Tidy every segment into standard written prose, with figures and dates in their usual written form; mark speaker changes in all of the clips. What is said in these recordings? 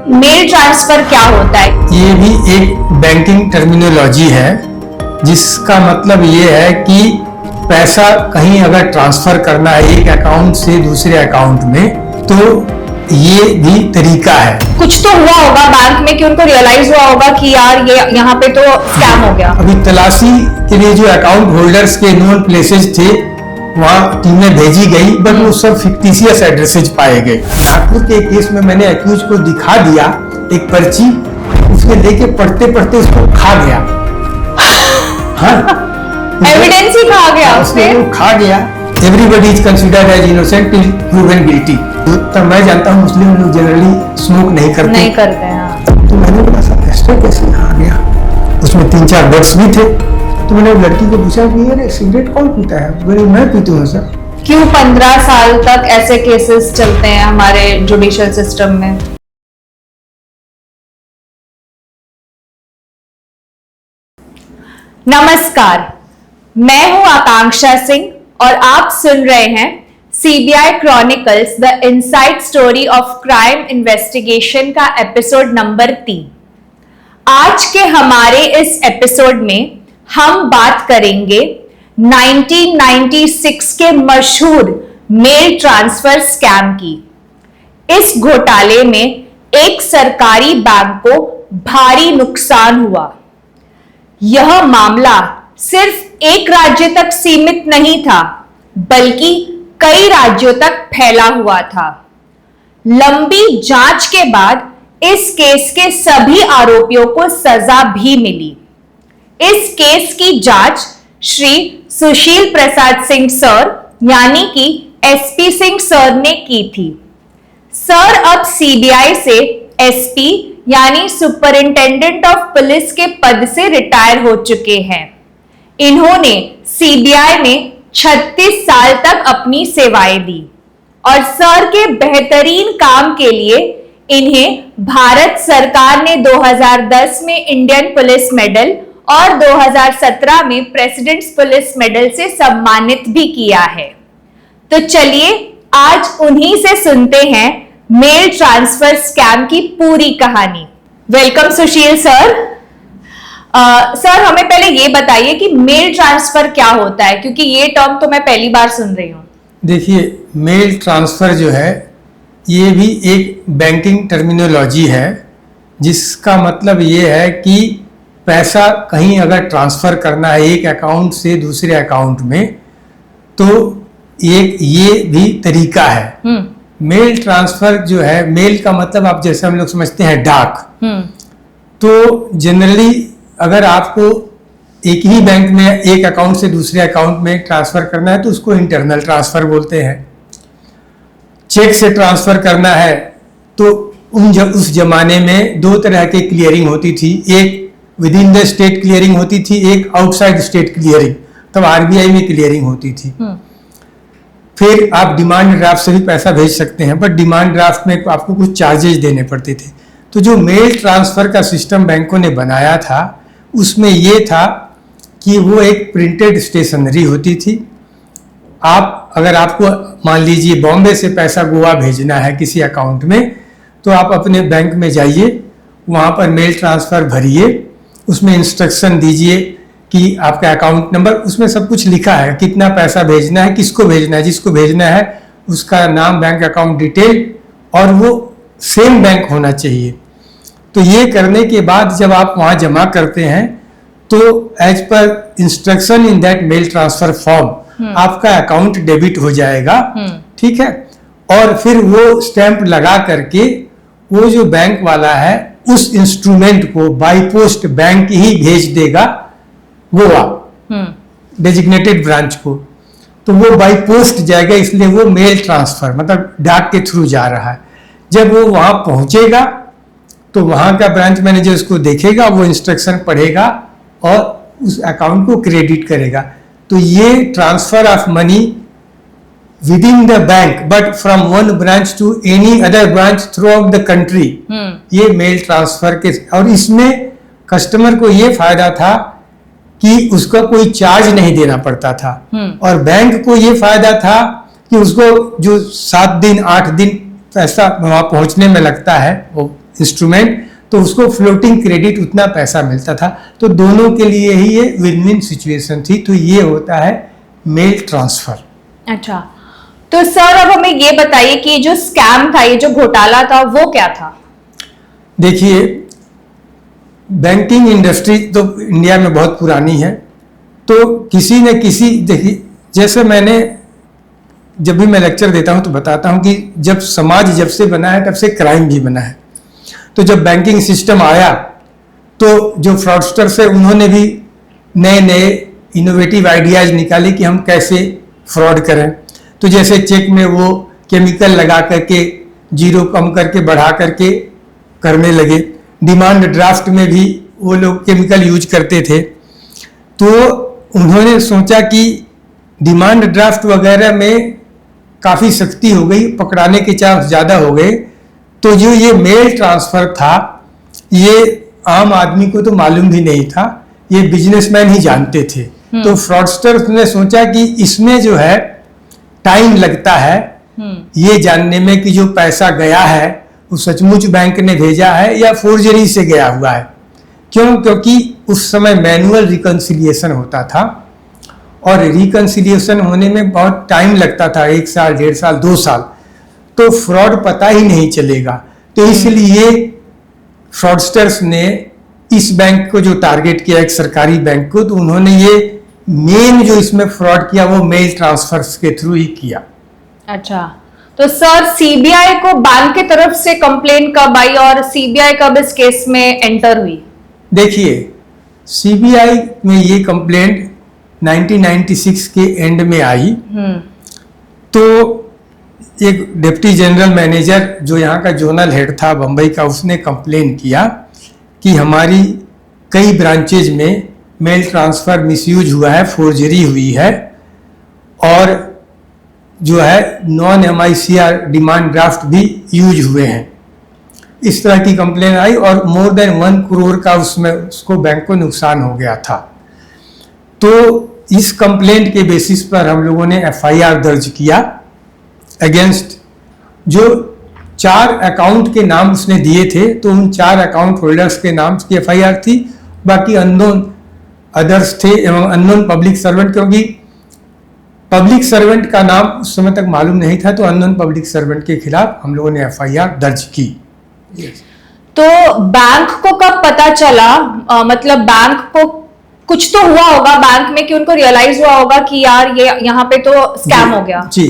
Speaker 1: Mail transfer क्या होता है?
Speaker 2: ये भी एक बैंकिंग टर्मिनोलॉजी है जिसका मतलब ये है कि पैसा कहीं अगर ट्रांसफर करना है एक अकाउंट से दूसरे अकाउंट में, तो ये भी तरीका है।
Speaker 1: कुछ तो हुआ होगा बैंक में कि उनको रियलाइज हुआ होगा कि यार ये यहाँ पे तो स्कैम हो गया।
Speaker 2: अभी तलाशी के लिए जो अकाउंट होल्डर्स के नोन प्लेसेस थे वहाँ टीमें भेजी गई, बट वो सब फिक्टिशियस एड्रेसेज पाए गए। नागपुर के केस में मैंने एक्यूज को दिखा दिया एक पर्ची, उसने लेके पढ़ते पढ़ते उसको खा गया। हाँ,
Speaker 1: एविडेंस ही खा गया उसने।
Speaker 2: वो खा गया। Everybody is considered as innocent till proven guilty. तो मैं जानता हूँ मुस्लिम लोग जनरली स्मोक नहीं करते हैं। तो मैंने बोला सर एक्स्ट्रा कैसे आ गया, उसमें 3-4 वर्ड्स भी थे। तो मैंने लड़की को पूछा कि यार सिगरेट कौन पीता है? बोले मैं पीती हूँ सर।
Speaker 1: क्यों 15 साल तक ऐसे केसेस चलते हैं हमारे जुडिशियल सिस्टम में? नमस्कार, मैं हूं आकांक्षा सिंह और आप सुन रहे हैं CBI chronicles the inside story of crime investigation का एपिसोड नंबर 3। आज के हमारे इस एपिसोड में हम बात करेंगे 1996 के मशहूर मेल ट्रांसफर स्कैम की। इस घोटाले में एक सरकारी बैंक को भारी नुकसान हुआ। यह मामला सिर्फ एक राज्य तक सीमित नहीं था, बल्कि कई राज्यों तक फैला हुआ था। लंबी जांच के बाद इस केस के सभी आरोपियों को सजा भी मिली। इस केस की जांच श्री सुशील प्रसाद सिंह सर यानी कि एसपी सिंह सर ने की थी। सर अब सीबीआई से एसपी यानी सुपरिंटेंडेंट ऑफ पुलिस के पद से रिटायर हो चुके हैं। इन्होंने सीबीआई में 36 साल तक अपनी सेवाएं दी और सर के बेहतरीन काम के लिए इन्हें भारत सरकार ने 2010 में इंडियन पुलिस मेडल और 2017 में प्रेसिडेंट्स पुलिस मेडल से सम्मानित भी किया है। तो चलिए आज उन्हीं से सुनते हैं मेल ट्रांसफर स्कैम की पूरी कहानी। वेलकम सुशील सर। सर हमें पहले ये बताइए कि मेल ट्रांसफर क्या होता है, क्योंकि ये टर्म तो मैं पहली बार सुन रही हूँ।
Speaker 2: देखिए, मेल ट्रांसफर जो है ये भी एक बैंकिंग टर्मिनोलॉजी है जिसका मतलब ये है कि पैसा कहीं अगर ट्रांसफर करना है एक अकाउंट से दूसरे अकाउंट में, तो ये भी तरीका है। मेल ट्रांसफर जो है, मेल का मतलब आप जैसे हम लोग समझते हैं डाक। तो जनरली अगर आपको एक ही बैंक में एक अकाउंट से दूसरे अकाउंट में ट्रांसफर करना है तो उसको इंटरनल ट्रांसफर बोलते हैं। चेक से ट्रांसफर करना है तो उस जमाने में 2 तरह की क्लियरिंग होती थी। एक with in the state clearing होती थी, एक आउटसाइड स्टेट क्लियरिंग, तब आरबीआई में क्लियरिंग होती थी। फिर आप डिमांड ड्राफ्ट से भी पैसा भेज सकते हैं, बट डिमांड ड्राफ्ट में आपको कुछ चार्जेस देने पड़ते थे। तो जो मेल ट्रांसफर का सिस्टम बैंकों ने बनाया था उसमें ये था कि वो एक प्रिंटेड स्टेशनरी होती थी। आप अगर आपको मान लीजिए बॉम्बे से पैसा गोवा भेजना है किसी अकाउंट में, तो आप अपने बैंक में जाइए, वहाँ पर मेल ट्रांसफर भरिए, उसमें इंस्ट्रक्शन दीजिए कि आपका अकाउंट नंबर, उसमें सब कुछ लिखा है कितना पैसा भेजना है, किसको भेजना है, जिसको भेजना है उसका नाम, बैंक अकाउंट डिटेल, और वो सेम बैंक होना चाहिए। तो ये करने के बाद जब आप वहाँ जमा करते हैं तो as per instruction in that mail transfer form आपका अकाउंट डेबिट हो जाएगा। ठीक है, और फिर वो स्टैंप लगा करके वो जो बैंक वाला है उस इंस्ट्रूमेंट को बाई पोस्ट बैंक ही भेज देगा गोवा डेजिग्नेटेड ब्रांच को। तो वो बाई पोस्ट जाएगा, इसलिए वो मेल ट्रांसफर मतलब डाक के थ्रू जा रहा है। जब वो वहां पहुंचेगा तो वहां का ब्रांच मैनेजर उसको देखेगा, वो इंस्ट्रक्शन पढ़ेगा और उस अकाउंट को क्रेडिट करेगा। तो ये transfer of money within the bank but from one branch to any other branch throughout the country, ये मेल ट्रांसफर के, और इसमें कस्टमर को ये फायदा था कि उसका कोई चार्ज नहीं देना पड़ता था, और बैंक को ये फायदा था कि उसको जो 7 दिन 8 दिन पैसा वहां पहुंचने में लगता है वो इंस्ट्रूमेंट, तो उसको फ्लोटिंग क्रेडिट उतना पैसा मिलता था। तो दोनों के लिए ही ये विन विन सिचुएशन थी। तो ये होता है मेल ट्रांसफर।
Speaker 1: अच्छा, तो सर अब हमें ये बताइए कि जो स्कैम था, ये जो घोटाला था, वो क्या था?
Speaker 2: देखिए, बैंकिंग इंडस्ट्री तो इंडिया में बहुत पुरानी है, तो किसी न किसी, देखिए जैसे मैंने जब भी मैं लेक्चर देता हूं तो बताता हूं कि जब समाज जब से बना है तब से क्राइम भी बना है। तो जब बैंकिंग सिस्टम आया तो जो फ्रॉडस्टर्स है उन्होंने भी नए नए इनोवेटिव आइडियाज निकाले कि हम कैसे फ्रॉड करें। तो जैसे चेक में वो केमिकल लगा करके जीरो कम करके बढ़ा करके करने लगे, डिमांड ड्राफ्ट में भी वो लोग केमिकल यूज करते थे। तो उन्होंने सोचा कि डिमांड ड्राफ्ट वगैरह में काफ़ी सख्ती हो गई, पकड़ाने के चांस ज़्यादा हो गए। तो जो ये मेल ट्रांसफ़र था, ये आम आदमी को तो मालूम भी नहीं था, ये बिजनेसमैन ही जानते थे। तो फ्रॉडस्टर्स ने सोचा कि इसमें जो है टाइम लगता है ये जानने में कि जो पैसा गया है वो सचमुच बैंक ने भेजा है या फोर्जरी से गया हुआ है। क्यों? क्योंकि उस समय मैनुअल रिकंसिलिएशन होता था और रिकंसिलिएशन होने में बहुत टाइम लगता था, 1 साल, 1.5 साल, 2 साल। तो फ्रॉड पता ही नहीं चलेगा। तो इसलिए फ्रॉडस्टर्स ने इस बैंक को जो टारगेट किया, एक सरकारी बैंक को, तो उन्होंने ये मेन जो इसमें फ्रॉड किया वो मेल ट्रांसफर्स के थ्रू ही किया।
Speaker 1: अच्छा, तो सर सीबीआई को बैंक की तरफ से कंप्लेंट कब आई और सीबीआई कब इस केस में एंटर हुई?
Speaker 2: देखिए, सीबीआई में ये कंप्लेंट 1996 के एंड में आई। तो एक डिप्टी जनरल मैनेजर जो यहाँ का जोनल हेड था बम्बई का, उसने कंप्लेन किया कि हमारी कई ब्रांचेज में मेल ट्रांसफ़र मिसयूज हुआ है, फोर्जरी हुई है और जो है नॉन MICR डिमांड ड्राफ्ट भी यूज हुए हैं। इस तरह की कंप्लेन आई और मोर देन 1 करोड़ का उसमें उसको बैंक को नुकसान हो गया था। तो इस कंप्लेंट के बेसिस पर हम लोगों ने FIR दर्ज किया अगेंस्ट जो 4 अकाउंट के नाम उसने दिए थे। तो उन 4 अकाउंट होल्डर्स के नाम की FIR थी, बाकी अननोन अदर्स थे एवं अननोन पब्लिक सर्वेंट, क्योंकि पब्लिक सर्वेंट का नाम उस समय तक मालूम नहीं था। तो अननोन पब्लिक सर्वेंट के खिलाफ हम लोगों ने FIR दर्ज की।
Speaker 1: तो बैंक को कब पता चला, मतलब बैंक को कुछ तो हुआ होगा बैंक में कि उनको रियलाइज हुआ होगा कि यार ये यहाँ पे तो स्कैम हो गया?
Speaker 2: जी,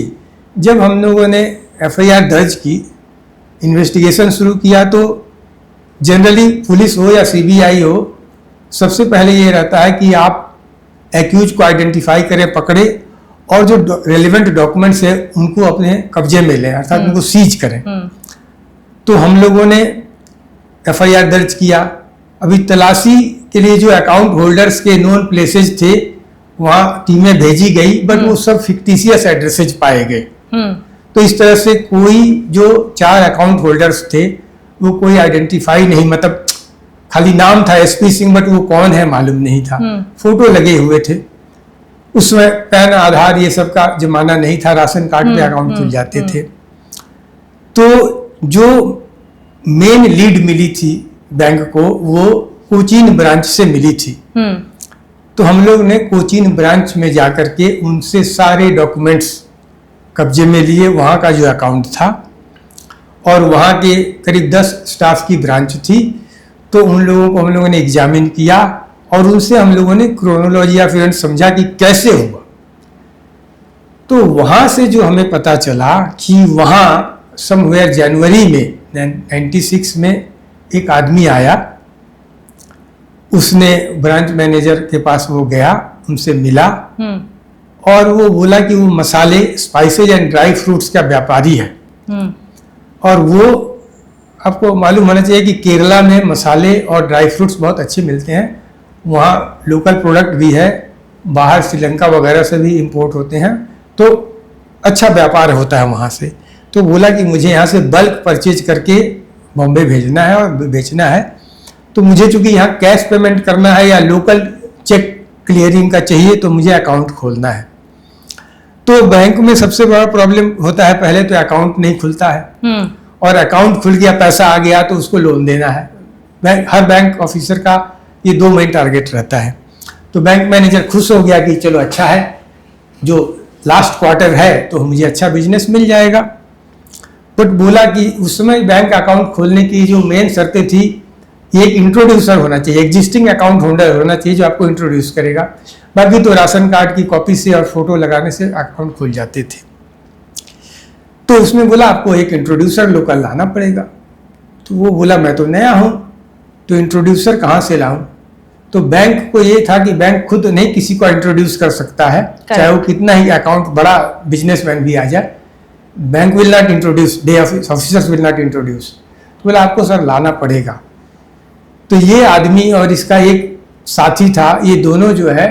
Speaker 2: जब हम लोगों ने FIR दर्ज की, इन्वेस्टिगेशन शुरू किया, तो जनरली पुलिस हो या CBI हो, सबसे पहले ये रहता है कि आप एक्यूज को आइडेंटिफाई करें, पकड़े और जो रेलिवेंट डॉक्यूमेंट्स है उनको अपने कब्जे में लें, अर्थात उनको सीज करें। तो हम लोगों ने FIR दर्ज किया। अभी तलाशी के लिए जो अकाउंट होल्डर्स के नोन प्लेसेज थे वहाँ टीमें भेजी गई, बट वो सब फिक्टिशियस एड्रेसेज पाए गए। तो इस तरह से कोई जो 4 अकाउंट होल्डर्स थे वो कोई आइडेंटिफाई नहीं, मतलब खाली नाम था SP सिंह, बट वो कौन है मालूम नहीं था। फोटो लगे हुए थे। उसमें पैन, आधार ये सब का जमाना नहीं था, राशन कार्ड पे अकाउंट खुल जाते थे। तो जो मेन लीड मिली थी बैंक को वो कोचीन ब्रांच से मिली थी। तो हम लोग ने कोचीन ब्रांच में जाकर के उनसे सारे डॉक्यूमेंट्स कब्जे में लिए, वहाँ का जो अकाउंट था, और वहाँ के करीब 10 स्टाफ की ब्रांच थी। तो उन लोगों को हम लोगों ने एग्जामिन किया और उनसे हम लोगों ने क्रोनोलॉजी या फिर समझा कि कैसे हुआ। तो वहाँ से जो हमें पता चला कि वहाँ समवेयर जनवरी में 96 में एक आदमी आया, उसने ब्रांच मैनेजर के पास वो गया, उनसे मिला और वो बोला कि वो मसाले, स्पाइसेज एंड ड्राई फ्रूट्स का व्यापारी है। और वो आपको मालूम होना चाहिए कि केरला में मसाले और ड्राई फ्रूट्स बहुत अच्छे मिलते हैं। वहाँ लोकल प्रोडक्ट भी है, बाहर श्रीलंका वगैरह से भी इंपोर्ट होते हैं, तो अच्छा व्यापार होता है वहाँ से। तो बोला कि मुझे यहाँ से बल्क परचेज करके बॉम्बे भेजना है और बेचना है, तो मुझे चूंकि यहाँ कैश पेमेंट करना है या लोकल चेक क्लियरिंग का चाहिए, तो मुझे अकाउंट खोलना है। तो बैंक में सबसे बड़ा प्रॉब्लम होता है, पहले तो अकाउंट नहीं खुलता है और अकाउंट खुल गया, पैसा आ गया तो उसको लोन देना है। हर बैंक ऑफिसर का ये 2 मेन टारगेट रहता है। तो बैंक मैनेजर खुश हो गया कि चलो अच्छा है, जो लास्ट क्वार्टर है तो मुझे अच्छा बिजनेस मिल जाएगा। बट बोला कि उस समय बैंक अकाउंट खोलने की जो मेन शर्तें थी, एक इंट्रोड्यूसर होना चाहिए, एग्जिस्टिंग अकाउंट होल्डर होना चाहिए जो आपको इंट्रोड्यूस करेगा। बाकी तो राशन कार्ड की कॉपी से और फोटो लगाने से अकाउंट खुल जाते थे। तो उसमें बोला आपको एक इंट्रोड्यूसर लोकल लाना पड़ेगा। तो वो बोला मैं तो नया हूँ, तो इंट्रोड्यूसर कहाँ से लाऊं? तो बैंक को ये था कि बैंक खुद नहीं किसी को इंट्रोड्यूस कर सकता है, चाहे वो कितना ही अकाउंट बड़ा बिजनेसमैन भी आ जाए। Bank will not introduce, day officers will not introduce. तो बोला आपको सर लाना पड़ेगा। तो ये आदमी और इसका एक साथी था, ये दोनों जो है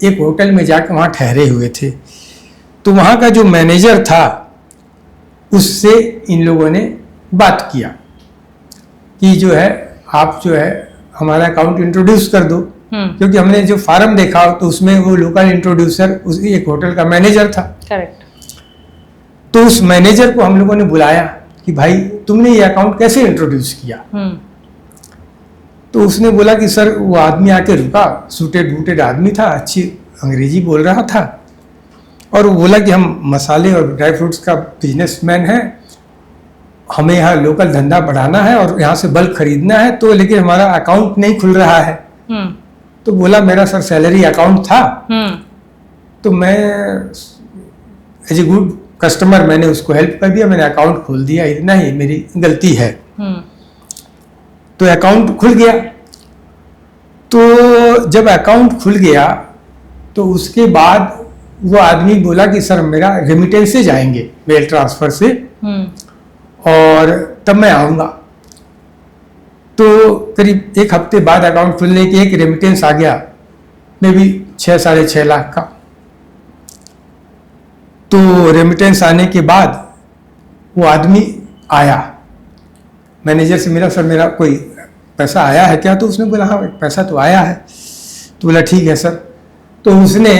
Speaker 2: एक होटल में जाकर वहाँ ठहरे हुए थे। तो वहाँ का जो मैनेजर था उससे इन लोगों ने बात किया कि जो है आप जो है हमारा अकाउंट इंट्रोड्यूस कर दो, क्योंकि हमने जो फार्म देखा तो उसमें वो लोकल इंट्रोड्यूसर उस एक होटल का मैनेजर था।
Speaker 1: करेक्ट।
Speaker 2: तो उस मैनेजर को हम लोगों ने बुलाया कि भाई तुमने ये अकाउंट कैसे इंट्रोड्यूस किया? तो उसने बोला कि सर वो आदमी आके रुका, सूटेड बूटेड आदमी था, अच्छी अंग्रेजी बोल रहा था, और वो बोला कि हम मसाले और ड्राई फ्रूट्स का बिजनेसमैन है, हमें यहाँ लोकल धंधा बढ़ाना है और यहाँ से बल्क खरीदना है, तो लेकिन हमारा अकाउंट नहीं खुल रहा है। तो बोला मेरा सर सैलरी अकाउंट था, तो मैं एज ए गुड कस्टमर मैंने उसको हेल्प कर दिया, मैंने अकाउंट खोल दिया, इतना ही मेरी गलती है। तो अकाउंट खुल गया। तो जब अकाउंट खुल गया तो उसके बाद वो आदमी बोला कि सर मेरा रेमिटेंस से जाएंगे मेल ट्रांसफर से, और तब मैं आऊँगा। तो करीब 1 हफ्ते बाद अकाउंट खुलने के एक रेमिटेंस आ गया, मे बी 6-6.5 लाख का। तो रेमिटेंस आने के बाद वो आदमी आया, मैनेजर से मिला, सर मेरा कोई पैसा आया है क्या? तो उसने बोला हाँ पैसा तो आया है। तो बोला ठीक है सर। तो उसने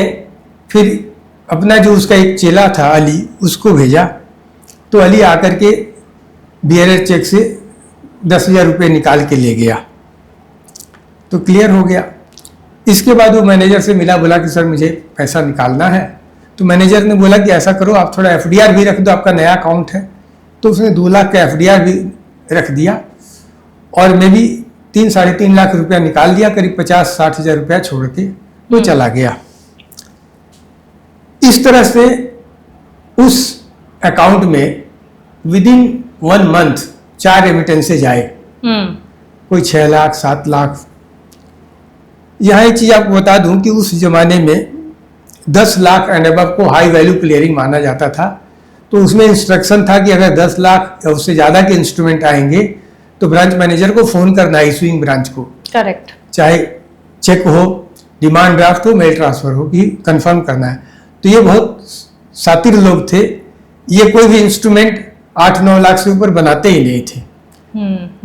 Speaker 2: फिर अपना जो उसका एक चेला था अली, उसको भेजा। तो अली आकर के बियरर चेक से 10,000 रुपये निकाल के ले गया। तो क्लियर हो गया। इसके बाद वो मैनेजर से मिला, बोला कि सर मुझे पैसा निकालना है। तो मैनेजर ने बोला कि ऐसा करो आप थोड़ा एफडीआर भी रख दो, आपका नया अकाउंट है। तो उसने 2 लाख का एफडीआर भी रख दिया और मे भी 3-3.5 लाख रुपया निकाल दिया, करीब 50-60 हज़ार रुपया छोड़ के वो चला गया। इस तरह से उस अकाउंट में विद इन 1 मंथ 4 रेमिटेंसेज आए, कोई 6 लाख 7 लाख। यहाँ एक चीज आपको बता दूं कि उस जमाने में 10 लाख एंड अबव को हाई वैल्यू क्लियरिंग माना जाता था। तो उसमें इंस्ट्रक्शन था कि अगर 10 लाख या उससे ज्यादा के इंस्ट्रूमेंट आएंगे तो ब्रांच मैनेजर को फोन करना है, इशूइंग ब्रांच को। करेक्ट। चाहे चेक हो, डिमांड ड्राफ्ट हो, मेल ट्रांसफर हो, कि कंफर्म करना है। तो ये बहुत शातिर लोग थे, ये कोई भी इंस्ट्रूमेंट 8-9 लाख से ऊपर बनाते ही नहीं थे।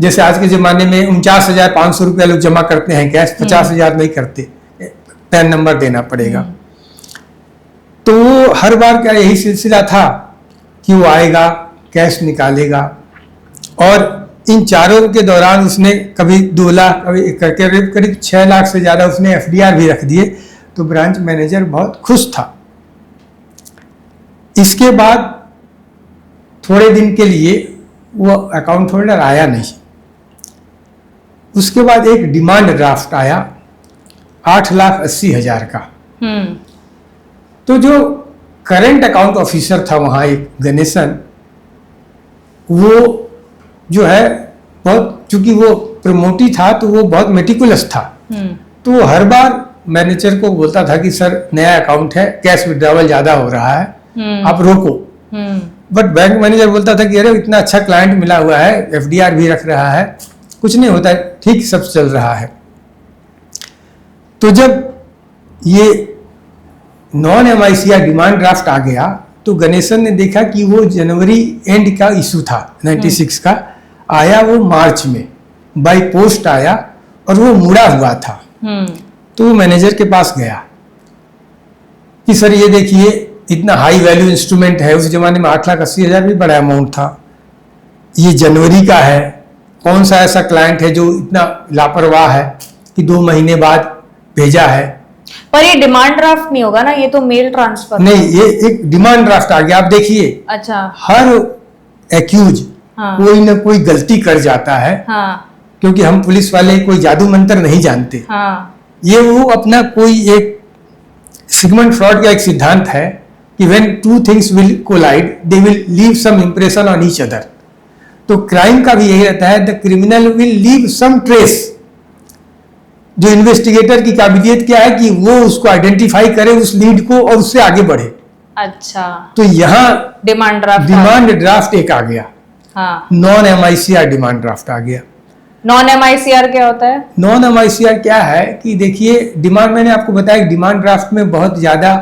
Speaker 2: जैसे आज के जमाने में 49,500 रुपया लोग जमा करते हैं कैश, 50,000 नहीं करते, पैन नंबर देना पड़ेगा। तो हर बार का यही सिलसिला था कि वो आएगा, कैश निकालेगा, और इन चारों के दौरान उसने कभी 2 लाख, करीब 6 लाख से ज्यादा उसने एफडीआर भी रख दिए। तो ब्रांच मैनेजर बहुत खुश था। इसके बाद थोड़े दिन के लिए वो अकाउंट होल्डर आया नहीं। उसके बाद एक डिमांड ड्राफ्ट आया 8,80,000 का। तो जो करंट अकाउंट ऑफिसर था वहाँ एक गणेशन, वो जो है बहुत, चूंकि वो प्रमोटी था तो वो बहुत मेटिकुलस था। तो वो हर बार मैनेजर को बोलता था कि सर नया अकाउंट है, कैश विड्रॉवल ज्यादा हो रहा है, आप रोको। बट बैंक मैनेजर बोलता था कि अरे इतना अच्छा क्लाइंट मिला हुआ है, एफडीआर भी रख रहा है, कुछ नहीं होता है, ठीक सब चल रहा है। तो जब ये नॉन एमआईसीआर डिमांड ड्राफ्ट आ गया तो गणेशन ने देखा कि वो जनवरी एंड का इशू था 96 का, आया वो मार्च में बाय पोस्ट आया और वो मुड़ा हुआ था। तो वो मैनेजर के पास गया कि सर ये देखिए इतना हाई वैल्यू इंस्ट्रूमेंट है, उस जमाने में 8,80,000 भी बड़ा अमाउंट था, ये जनवरी का है, कौन सा ऐसा क्लाइंट है जो इतना लापरवाह है कि 2 महीने बाद भेजा है।
Speaker 1: पर ये डिमांड ड्राफ्ट नहीं होगा ना, ये तो मेल ट्रांसफर।
Speaker 2: नहीं, ये एक डिमांड ड्राफ्ट आ गया। आप देखिए,
Speaker 1: अच्छा।
Speaker 2: हर एक्यूज
Speaker 1: हाँ।
Speaker 2: कोई ना कोई गलती कर जाता है।
Speaker 1: हाँ।
Speaker 2: क्योंकि हम पुलिस वाले कोई जादू मंत्र नहीं जानते।
Speaker 1: हाँ।
Speaker 2: ये वो अपना कोई एक सिगमंड फ्रॉड का एक सिद्धांत है कि when two things will collide they will leave some impression on each other. तो क्राइम का भी यही रहता है, the criminal will leave some trace. जो इन्वेस्टिगेटर की काबिलियत क्या है कि वो उसको आइडेंटिफाई करे, उस लीड को, और उससे आगे बढ़े।
Speaker 1: अच्छा।
Speaker 2: तो यहाँ
Speaker 1: डिमांड ड्राफ्ट।
Speaker 2: डिमांड ड्राफ्ट एक आ गया।
Speaker 1: हाँ।
Speaker 2: नॉन एमआईसीआर डिमांड ड्राफ्ट आ गया।
Speaker 1: नॉन एमआईसीआर क्या होता है?
Speaker 2: नॉन एमआईसीआर क्या है कि देखिए, डिमांड, मैंने आपको बताया डिमांड ड्राफ्ट में बहुत ज्यादा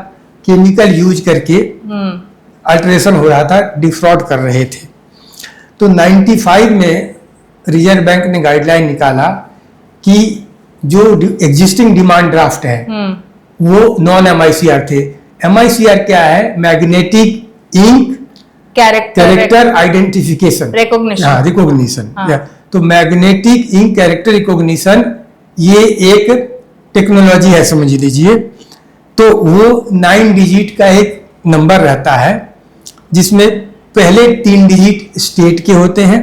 Speaker 2: केमिकल यूज करके अल्टरेशन हो रहा था, डिफ्रॉड कर रहे थे। तो 95 में रिजर्व बैंक ने गाइडलाइन निकाला कि जो एग्जिस्टिंग डिमांड ड्राफ्ट है वो नॉन एमआईसीआर थे। एमआईसीआर क्या है? Magnetic ink character identification,
Speaker 1: recognition.
Speaker 2: हाँ, रिकॉग्निशन।
Speaker 1: हाँ।
Speaker 2: तो मैग्नेटिक इंक कैरेक्टर रिकॉग्निशन ये एक टेक्नोलॉजी है, समझ लीजिए। तो वो 9 डिजिट का एक नंबर रहता है, जिसमें पहले 3 डिजिट स्टेट के होते हैं,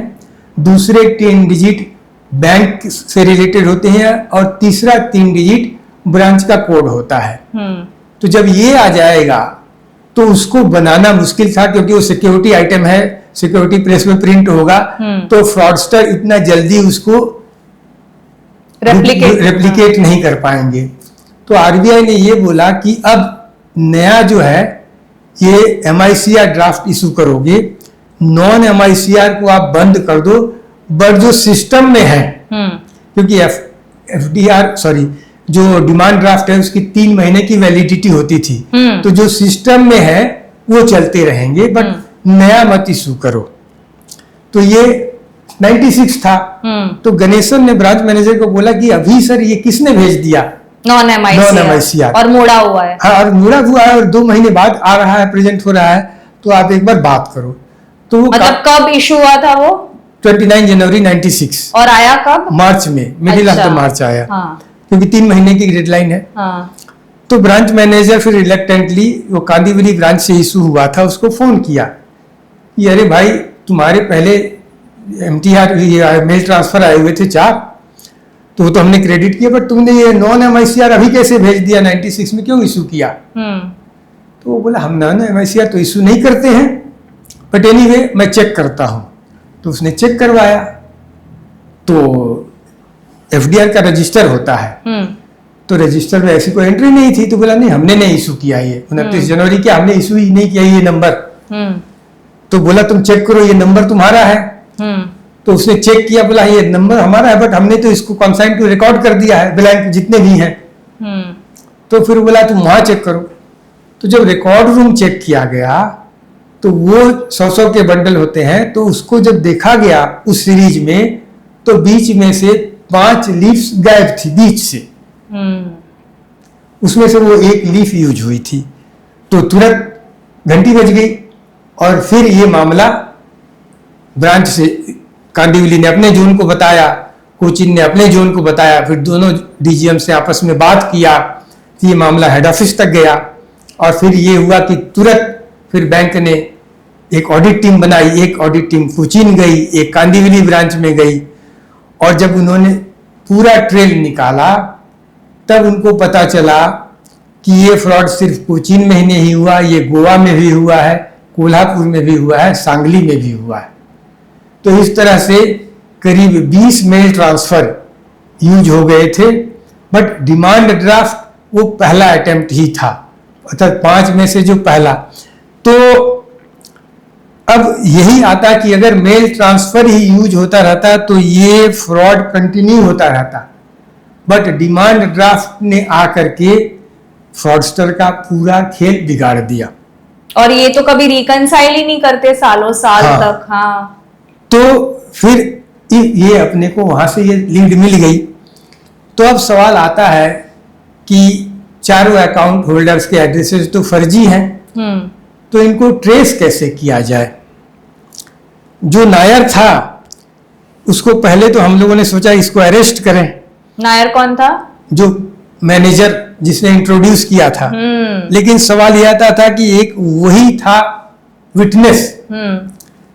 Speaker 2: दूसरे 3 डिजिट बैंक से रिलेटेड होते हैं, और तीसरा 3 डिजिट ब्रांच का कोड होता है। तो जब ये आ जाएगा तो उसको बनाना मुश्किल था, क्योंकि वो सिक्योरिटी आइटम है, सिक्योरिटी प्रेस में प्रिंट होगा, तो फ्रॉडस्टर इतना जल्दी उसको रेप्लिकेट नहीं कर पाएंगे। तो आरबीआई ने ये बोला कि अब नया जो है ये एमआईसीआर ड्राफ्ट इशू करोगे, नॉन एमआईसीआर को आप बंद कर दो, बट जो सिस्टम में है, क्योंकि एफडीआर सॉरी जो डिमांड ड्राफ्ट है उसकी 3 महीने की वैलिडिटी होती थी, तो जो सिस्टम में है वो चलते रहेंगे, बट नया मत इशू करो। तो ये 96 था। तो गणेशन ने ब्रांच मैनेजर को बोला कि अभी सर ये किसने भेज दिया
Speaker 1: नॉन एमआईसीआर और मोड़ा हुआ है।
Speaker 2: हाँ, और मुड़ा हुआ है और 2 महीने बाद आ रहा है, प्रेजेंट हो रहा है, तो आप एक बार बात करो। तो वो
Speaker 1: मतलब कब इशू हुआ था वो?
Speaker 2: 29 जनवरी 96।
Speaker 1: और आया कब?
Speaker 2: मार्च में, मिडिल ऑफ द मार्च आया।
Speaker 1: हाँ।
Speaker 2: क्योंकि 3 महीने की डेडलाइन है।
Speaker 1: हाँ।
Speaker 2: तो ब्रांच मैनेजर फिर रिलेक्टेंटली, वो कांदीवली ब्रांच से इशू हुआ था, उसको फोन किया कि अरे भाई, तुम्हारे पहले एमटीआर मेल ट्रांसफर आए हुए थे 4, तो वो तो हमने क्रेडिट किया, बट तुमने ये नॉन एमआईसीआर अभी कैसे भेज दिया, 96 में क्यों इशू किया? तो वो बोला हम नॉन एमआईसीआर तो इशू नहीं करते हैं, बट एनीवे मैं चेक करता हूं। तो उसने चेक करवाया, तो एफडीआर का रजिस्टर होता है, तो रजिस्टर में ऐसी कोई एंट्री नहीं थी। तो बोला नहीं, हमने नहीं इशू किया ये 29 जनवरी के, हमने इशू ही नहीं किया ये नंबर। तो बोला तुम चेक करो, ये नंबर तुम्हारा है। तो उसने चेक किया, बोला ये नंबर हमारा है, बट हमने तो इसको कंसाइन टू रिकॉर्ड कर दिया है, ब्लैंक जितने भी हैं। तो फिर बोला तुम वहां चेक करो। तो जब रिकॉर्ड रूम चेक किया गया तो वो 100 के बंडल होते हैं, तो उसको जब देखा गया उस सीरीज में, तो बीच में से 5 लीव्स गायब थी बीच से। उसमें से वो एक लीफ यूज हुई थी। तो तुरंत घंटी बज गई, और फिर ये मामला ब्रांच से कांदिवली ने अपने जोन को बताया, कोचिन ने अपने जोन को बताया, फिर दोनों डीजीएम से आपस में बात किया, ये मामला हेड ऑफिस तक गया, और फिर ये हुआ कि तुरंत फिर बैंक ने एक ऑडिट टीम बनाई, एक ऑडिट टीम कोचिन गई, एक कांदिवली ब्रांच में गई, और जब उन्होंने पूरा ट्रेल निकाला तब उनको पता चला कि ये फ्रॉड सिर्फ कोचीन में ही नहीं हुआ, ये गोवा में भी हुआ है, कोल्हापुर में भी हुआ है, सांगली में भी हुआ है। तो इस तरह से करीब 20 मेल ट्रांसफर यूज हो गए थे, बट डिमांड ड्राफ्ट वो पहला अटेम्प्ट ही था, अर्थात 5 में से जो पहला। तो अब यही आता कि अगर मेल ट्रांसफर ही यूज होता रहता तो ये फ्रॉड कंटिन्यू होता रहता, बट डिमांड ड्राफ्ट ने आकर के फ्रॉडस्टर का पूरा खेल बिगाड़ दिया।
Speaker 1: और ये तो कभी रिकंसाइल ही नहीं करते सालों साल तक। हाँ।
Speaker 2: तो फिर ये अपने को वहां से ये लीड मिल गई। तो अब सवाल आता है कि चारों अकाउंट होल्डर्स के एड्रेसेस तो फर्जी हैं, तो इनको ट्रेस कैसे किया जाए? जो नायर था उसको पहले तो हम लोगों ने सोचा इसको अरेस्ट करें।
Speaker 1: नायर कौन था?
Speaker 2: जो मैनेजर जिसने इंट्रोड्यूस किया था। लेकिन सवाल यह आता था कि एक वही था विटनेस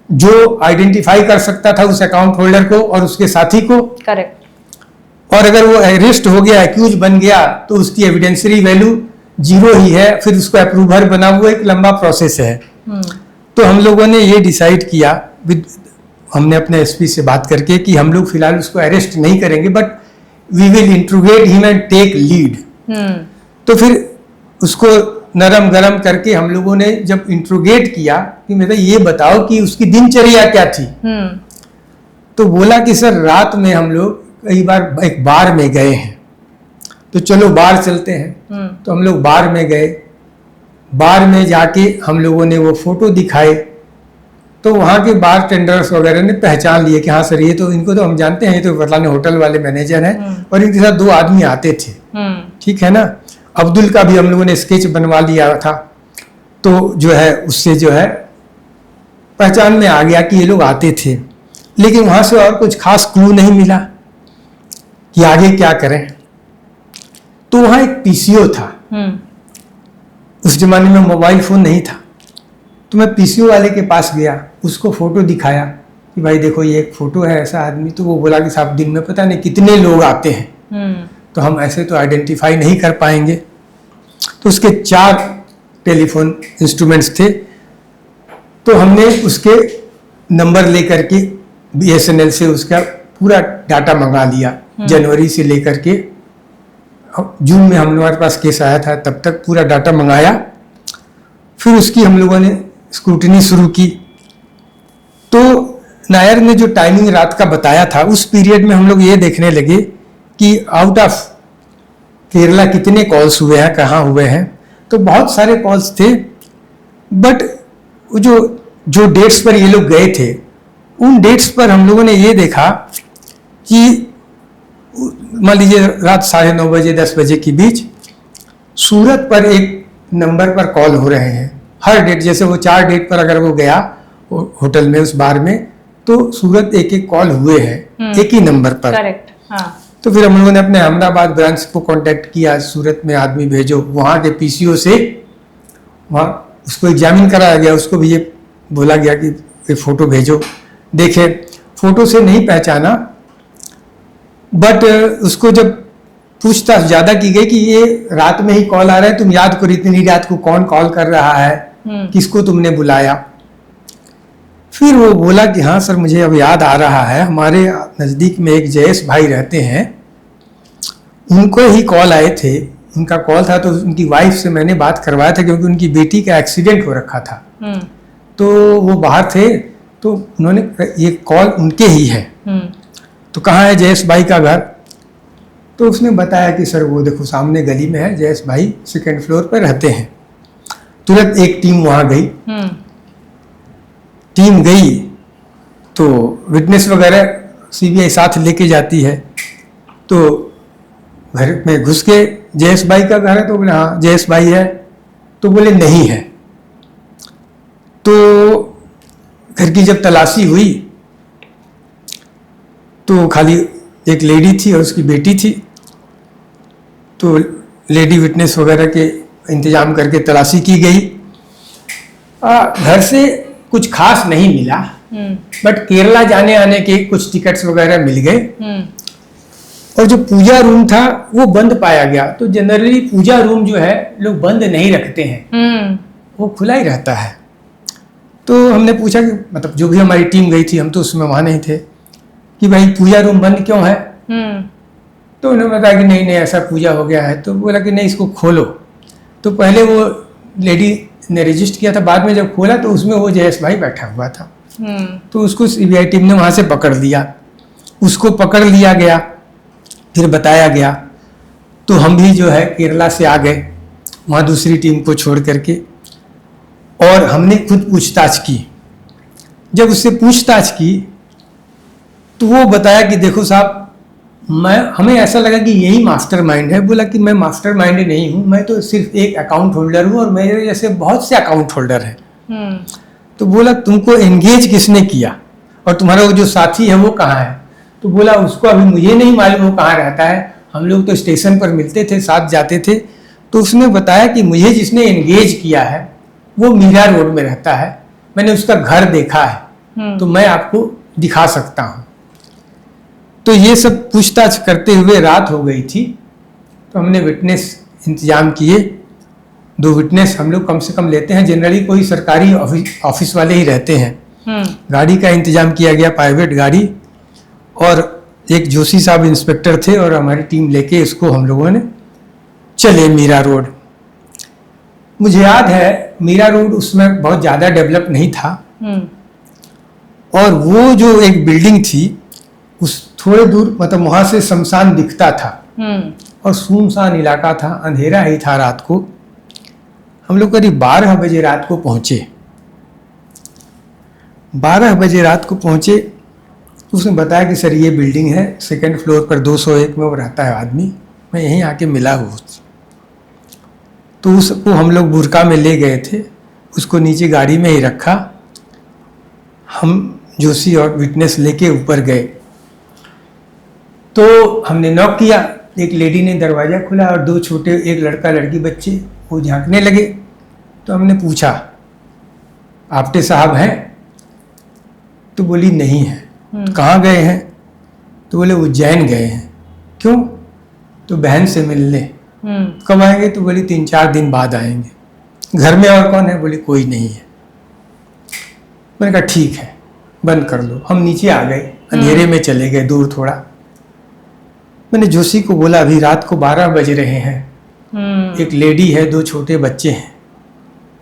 Speaker 2: जो आइडेंटिफाई कर सकता था उस अकाउंट होल्डर को और उसके साथी को।
Speaker 1: करेक्ट।
Speaker 2: और अगर वो अरेस्ट हो गया, एक्यूज बन गया, तो उसकी एविडेंसरी वैल्यू 0 ही है, फिर उसको अप्रूवर बना हुआ एक लंबा प्रोसेस है। तो हम लोगों ने ये डिसाइड किया, हमने अपने एसपी से बात करके, कि हम लोग फिलहाल उसको अरेस्ट नहीं करेंगे, but we will interrogate him and take lead. तो फिर उसको नरम गरम करके हम लोगों ने जब इंट्रोगेट किया कि मेरा ये बताओ कि उसकी दिनचर्या क्या थी, तो बोला कि सर रात में हम लोग कई बार एक बार में गए हैं, तो चलो बार चलते हैं। तो हम लोग बार में गए, बार में जाके हम लोगों ने वो फोटो दिखाए, तो वहाँ के बार टेंडर्स वगैरह ने पहचान लिए कि हाँ सर ये तो, इनको तो हम जानते हैं, ये तो फलाने होटल वाले मैनेजर हैं, और इनके साथ 2 आदमी आते थे। ठीक है ना। अब्दुल का भी हम लोगों ने स्केच बनवा लिया था, तो जो है उससे जो है पहचान में आ गया कि ये लोग आते थे। लेकिन वहां से और कुछ खास क्लू नहीं मिला कि आगे क्या करें। तो वहां एक पीसीओ था। उस जमाने में मोबाइल फोन नहीं था, तो मैं पीसीओ वाले के पास गया, उसको फोटो दिखाया कि भाई देखो ये एक फोटो है ऐसा आदमी। तो वो बोला कि साहब दिन में पता नहीं कितने लोग आते हैं, तो हम ऐसे तो आइडेंटिफाई नहीं कर पाएंगे। तो उसके 4 टेलीफोन इंस्ट्रूमेंट्स थे, तो हमने उसके नंबर लेकर के बीएसएनएल से उसका पूरा डाटा मंगा लिया। जनवरी से लेकर के जून में हमारे पास केस आया था, तब तक पूरा डाटा मंगाया। फिर उसकी हम लोगों ने स्क्रूटनी शुरू की। तो नायर ने जो टाइमिंग रात का बताया था, उस पीरियड में हम लोग ये देखने लगे कि आउट ऑफ केरला कितने कॉल्स हुए हैं, कहाँ हुए हैं। तो बहुत सारे कॉल्स थे, बट जो डेट्स पर ये लोग गए थे, उन डेट्स पर हम लोगों ने ये देखा कि मान लीजिए रात 9:30 बजे 10 बजे के बीच सूरत पर एक नंबर पर कॉल हो रहे हैं हर डेट। जैसे वो 4 डेट पर अगर वो गया होटल में, उस बार में, तो सूरत एक कॉल हुए हैं एक ही नंबर पर।
Speaker 1: करेक्ट। हाँ।
Speaker 2: तो फिर हम लोगों ने अपने अहमदाबाद ब्रांच को कांटेक्ट किया, सूरत में आदमी भेजो। वहाँ के पीसीओ से वहाँ उसको एग्जामिन कराया गया, उसको भी ये बोला गया कि ये फोटो भेजो। देखे, फोटो से नहीं पहचाना, बट उसको जब पूछताछ ज्यादा की गई कि ये रात में ही कॉल आ रहा है, तुम याद करो इतनी रात को कौन कॉल कर रहा है, किसको तुमने बुलाया। फिर वो बोला कि हाँ सर मुझे अब याद आ रहा है, हमारे नज़दीक में एक जयेश भाई रहते हैं, उनको ही कॉल आए थे। उनका कॉल था, तो उनकी वाइफ से मैंने बात करवाया था, क्योंकि उनकी बेटी का एक्सीडेंट हो रखा था। तो वो बाहर थे, तो उन्होंने ये कॉल उनके ही है। तो कहाँ है जयेश भाई का घर? तो उसने बताया कि सर वो देखो सामने गली में है, जयेश भाई 2nd फ्लोर पर रहते हैं। तुरंत एक टीम वहां गई। टीम गई तो विटनेस वगैरह सीबीआई साथ लेके जाती है। तो घर में घुस के जयेश भाई का घर है, तो बोले हाँ जयेश भाई है, तो बोले नहीं है। तो घर की जब तलाशी हुई तो खाली एक लेडी थी और उसकी बेटी थी। तो लेडी विटनेस वगैरह के इंतजाम करके तलाशी की गई। घर से कुछ खास नहीं मिला, बट केरला जाने आने के कुछ टिकट्स वगैरह मिल गए। और जो पूजा रूम था वो बंद पाया गया। तो जनरली पूजा रूम जो है लोग बंद नहीं रखते हैं, वो खुला ही रहता है। तो हमने पूछा कि मतलब जो भी हमारी टीम गई थी, हम तो उसमें वहां नहीं थे, कि भाई पूजा रूम बंद क्यों है। तो उन्होंने बताया कि नहीं नहीं ऐसा पूजा हो गया है। तो बोला कि नहीं इसको खोलो। तो पहले वो लेडी ने रजिस्टर किया था, बाद में जब खोला तो उसमें वो जयेश भाई बैठा हुआ था। तो उसको सीबीआई टीम ने वहां से पकड़ लिया। उसको पकड़ लिया गया, फिर बताया गया। तो हम भी जो है केरला से आ गए वहाँ दूसरी टीम को छोड़ करके, और हमने खुद पूछताछ की। जब उससे पूछताछ की तो वो बताया कि देखो साहब हमें ऐसा लगा कि यही मास्टरमाइंड है। बोला कि मैं मास्टरमाइंड नहीं हूँ, मैं तो सिर्फ एक अकाउंट होल्डर हूँ और मेरे जैसे बहुत से अकाउंट होल्डर हैं। तो बोला तुमको एंगेज किसने किया? और तुम्हारा वो जो साथी है वो कहाँ है? तो बोला उसको अभी मुझे नहीं मालूम वो कहाँ रहता है, हम लोग तो स्टेशन पर मिलते थे, साथ जाते थे। तो उसने बताया कि मुझे जिसने एंगेज किया है वो मीरा रोड में रहता है, मैंने उसका घर देखा है, तो मैं आपको दिखा सकता हूँ। तो ये सब पूछताछ करते हुए रात हो गई थी, तो हमने विटनेस इंतजाम किए। 2 विटनेस हम लोग कम से कम लेते हैं, जनरली कोई सरकारी ऑफिस वाले ही रहते हैं। गाड़ी का इंतजाम किया गया, प्राइवेट गाड़ी, और एक जोशी साहब इंस्पेक्टर थे और हमारी टीम लेके इसको हम लोगों ने चले मीरा रोड। मुझे याद है मीरा रोड उसमें बहुत ज़्यादा डेवलप नहीं था, और वो जो एक बिल्डिंग थी उस थोड़े दूर, मतलब वहां से शमशान दिखता था, और सुनसान इलाका था, अंधेरा ही था रात को। हम लोग करीब 12 बजे रात को पहुंचे। 12 बजे रात को पहुंचे, उसने बताया कि सर ये बिल्डिंग है, 2nd फ्लोर पर 201 में वो रहता है आदमी, मैं यहीं आके मिला हूँ। तो उसको हम लोग बुरका में ले गए थे, उसको नीचे गाड़ी में ही रखा, हम जोशी और विटनेस लेके ऊपर गए। तो हमने नॉक किया, एक लेडी ने दरवाज़ा खोला और 2 छोटे, एक लड़का लड़की बच्चे, वो झांकने लगे। तो हमने पूछा आपटे साहब हैं? तो बोली नहीं है। कहाँ गए हैं? तो बोले उज्जैन गए हैं। क्यों? तो बहन से मिलने। कब आएंगे? तो बोली 3-4 दिन बाद आएंगे। घर में और कौन है? बोली कोई नहीं है। मैंने कहा ठीक है, बंद कर लो। हम नीचे आ गए, अंधेरे में चले गए दूर थोड़ा। मैंने जोशी को बोला अभी रात को 12 बज रहे हैं, एक लेडी है, 2 छोटे बच्चे हैं,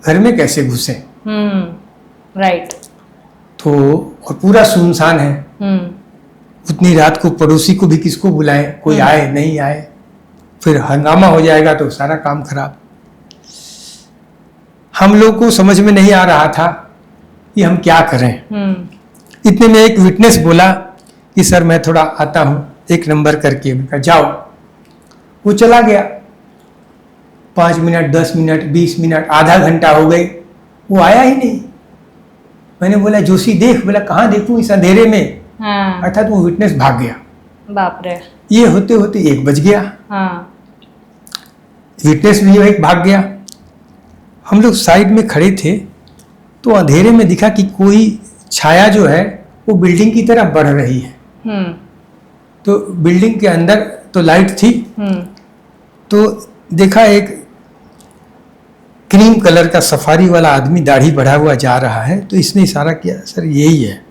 Speaker 2: घर में कैसे घुसे?
Speaker 1: राइट।
Speaker 2: तो और पूरा सुनसान है, उतनी रात को पड़ोसी को भी किसको बुलाएं, कोई आए नहीं आए, फिर हंगामा हो जाएगा तो सारा काम खराब। हम लोग को समझ में नहीं आ रहा था कि हम क्या करें। इतने में एक विटनेस बोला कि सर मैं थोड़ा आता हूँ, 1 नंबर करके। कहा जाओ। वो चला गया। 5 मिनट, 10 मिनट, 20 मिनट, आधा घंटा हो गए, वो आया ही नहीं। मैंने बोला जोशी देख। बोला कहाँ देखूं इस अंधेरे में? अर्थात वो विटनेस भाग गया।
Speaker 1: बाप रे।
Speaker 2: ये होते होते 1 बज गया। विटनेस भी एक भाग गया। हम लोग साइड में खड़े थे, तो अंधेरे में दिखा कि कोई छाया जो है वो बिल्डिंग की तरफ बढ़ रही है। तो बिल्डिंग के अंदर तो लाइट थी, तो देखा एक क्रीम कलर का सफारी वाला आदमी दाढ़ी बढ़ा हुआ जा रहा है। तो इसने इशारा किया सर यही है।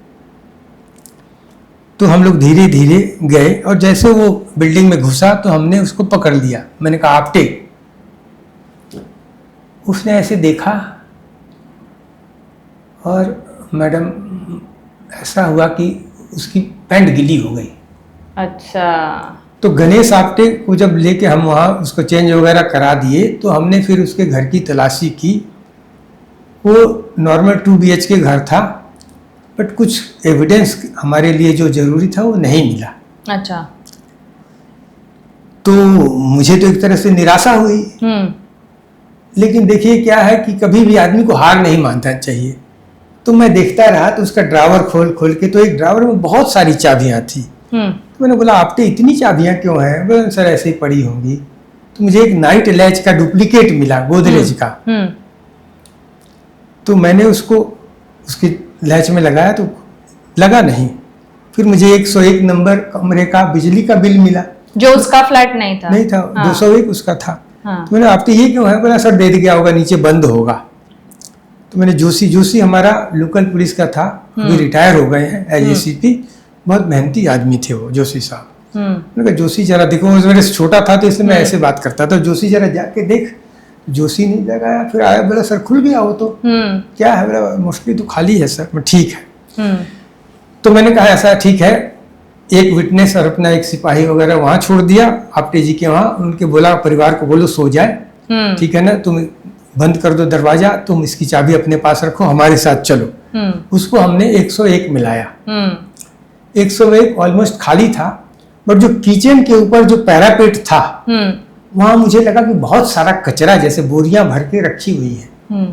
Speaker 2: तो हम लोग धीरे धीरे गए, और जैसे वो बिल्डिंग में घुसा तो हमने उसको पकड़ लिया। मैंने कहा आपटे। उसने ऐसे देखा, और मैडम ऐसा हुआ कि उसकी पैंट गीली हो गई।
Speaker 1: अच्छा।
Speaker 2: तो गणेश आपटे को जब लेके हम वहाँ उसको चेंज वगैरह करा दिए, तो हमने फिर उसके घर की तलाशी की। वो नॉर्मल 2 BHK घर था, बट कुछ एविडेंस हमारे लिए जो जरूरी था वो नहीं मिला।
Speaker 1: अच्छा।
Speaker 2: तो मुझे तो एक तरह से निराशा हुई। लेकिन देखिए क्या है कि कभी भी आदमी को हार नहीं मानना चाहिए। तो मैं देखता रहा, तो उसका ड्रावर खोल के, तो एक ड्रावर में बहुत सारी चाबियां थी। तो मैंने बोला आपटे इतनी चाबियां क्यों हैं? बोला सर ऐसे ही पड़ी होंगी। तो मुझे एक नाइट लैच का डुप्लीकेट मिला, गोदरेज का। तो मैंने उसको उसकी लैच में लगाया तो लगा नहीं। फिर मुझे 101 नंबर कमरे का बिजली का बिल मिला,
Speaker 1: जो उसका फ्लैट नहीं था।
Speaker 2: 201 उसका था। तो मैंने आपटे ये क्यों है? बोला सर दे गया होगा, नीचे बंद होगा। तो मैंने जोशी हमारा लोकल पुलिस का था, अभी रिटायर हो गए हैं एज ACP, बहुत मेहनती आदमी थे वो जोशी साहब। मैंने कहा जोशी जरा देखो, मेरे से छोटा था तो इसलिए मैं ऐसे बात करता था, जोशी जरा जाके देख। जोशी नहीं लगाया, फिर आया, बोला सर खुल गया हो तो क्या है? बोला मोस्टली तो खाली है सर। मैं ठीक है। तो मैंने कहा ऐसा ठीक है, एक विटनेस और अपना एक सिपाही वगैरह वहां छोड़ दिया आपटे जी के वहां। उनके बोला परिवार को बोलो सो जाए, ठीक है ना, तुम बंद कर दो दरवाजा, तुम इसकी चाबी अपने पास रखो, हमारे साथ चलो। उसको हमने 101 मिलाया। 101 ऑलमोस्ट खाली था, बट जो किचन के ऊपर जो पैरापेट था वहां मुझे लगा कि बहुत सारा कचरा जैसे बोरियां भर के रखी हुई है।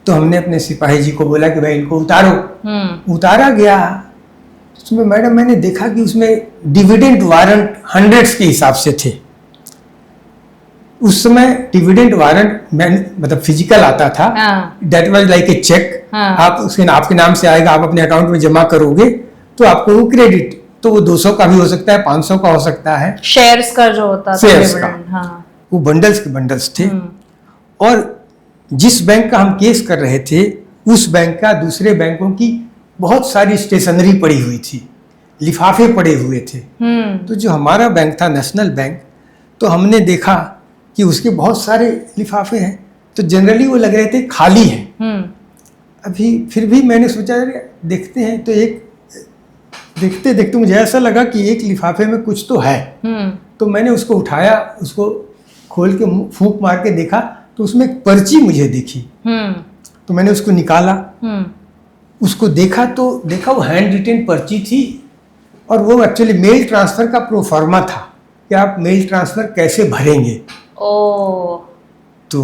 Speaker 2: तो हमने अपने सिपाही जी को बोला कि भाई इनको उतारो। उतारा गया, उसमें मैडम मैंने देखा कि उसमें डिविडेंड वारंट हंड्रेड्स के हिसाब से थे। उस समय डिविडेंड वारंट मतलब फिजिकल आता था, that was like a check. आप उसके आपके नाम से आएगा, आप अपने अकाउंट में जमा करोगे तो आपको वो क्रेडिट, तो वो 200 का भी हो सकता है, 500 का हो सकता है।
Speaker 1: शेयर्स का जो होता था,
Speaker 2: शेयर्स का,
Speaker 1: हाँ।
Speaker 2: वो बंडल्स के बंडल्स थे। और जिस बैंक का हम केस कर रहे थे, उस बैंक का दूसरे बैंकों की बहुत सारी स्टेशनरी पड़ी हुई थी, लिफाफे पड़े हुए थे। तो जो हमारा बैंक था नेशनल बैंक, तो हमने देखा कि उसके बहुत सारे लिफाफे हैं, तो जनरली वो लग रहे थे खाली हैं। अभी फिर भी मैंने सोचा देखते हैं, तो एक देखते देखते मुझे ऐसा लगा कि एक लिफाफे में कुछ तो है। तो मैंने उसको उठाया, उसको खोल के फूंक मार के देखा, तो उसमें एक पर्ची मुझे दिखी। तो मैंने उसको निकाला, उसको देखा, तो देखा वो हैंड रिटेन पर्ची थी, और वो एक्चुअली मेल ट्रांसफर का प्रोफार्मा था कि आप मेल ट्रांसफर कैसे भरेंगे। तो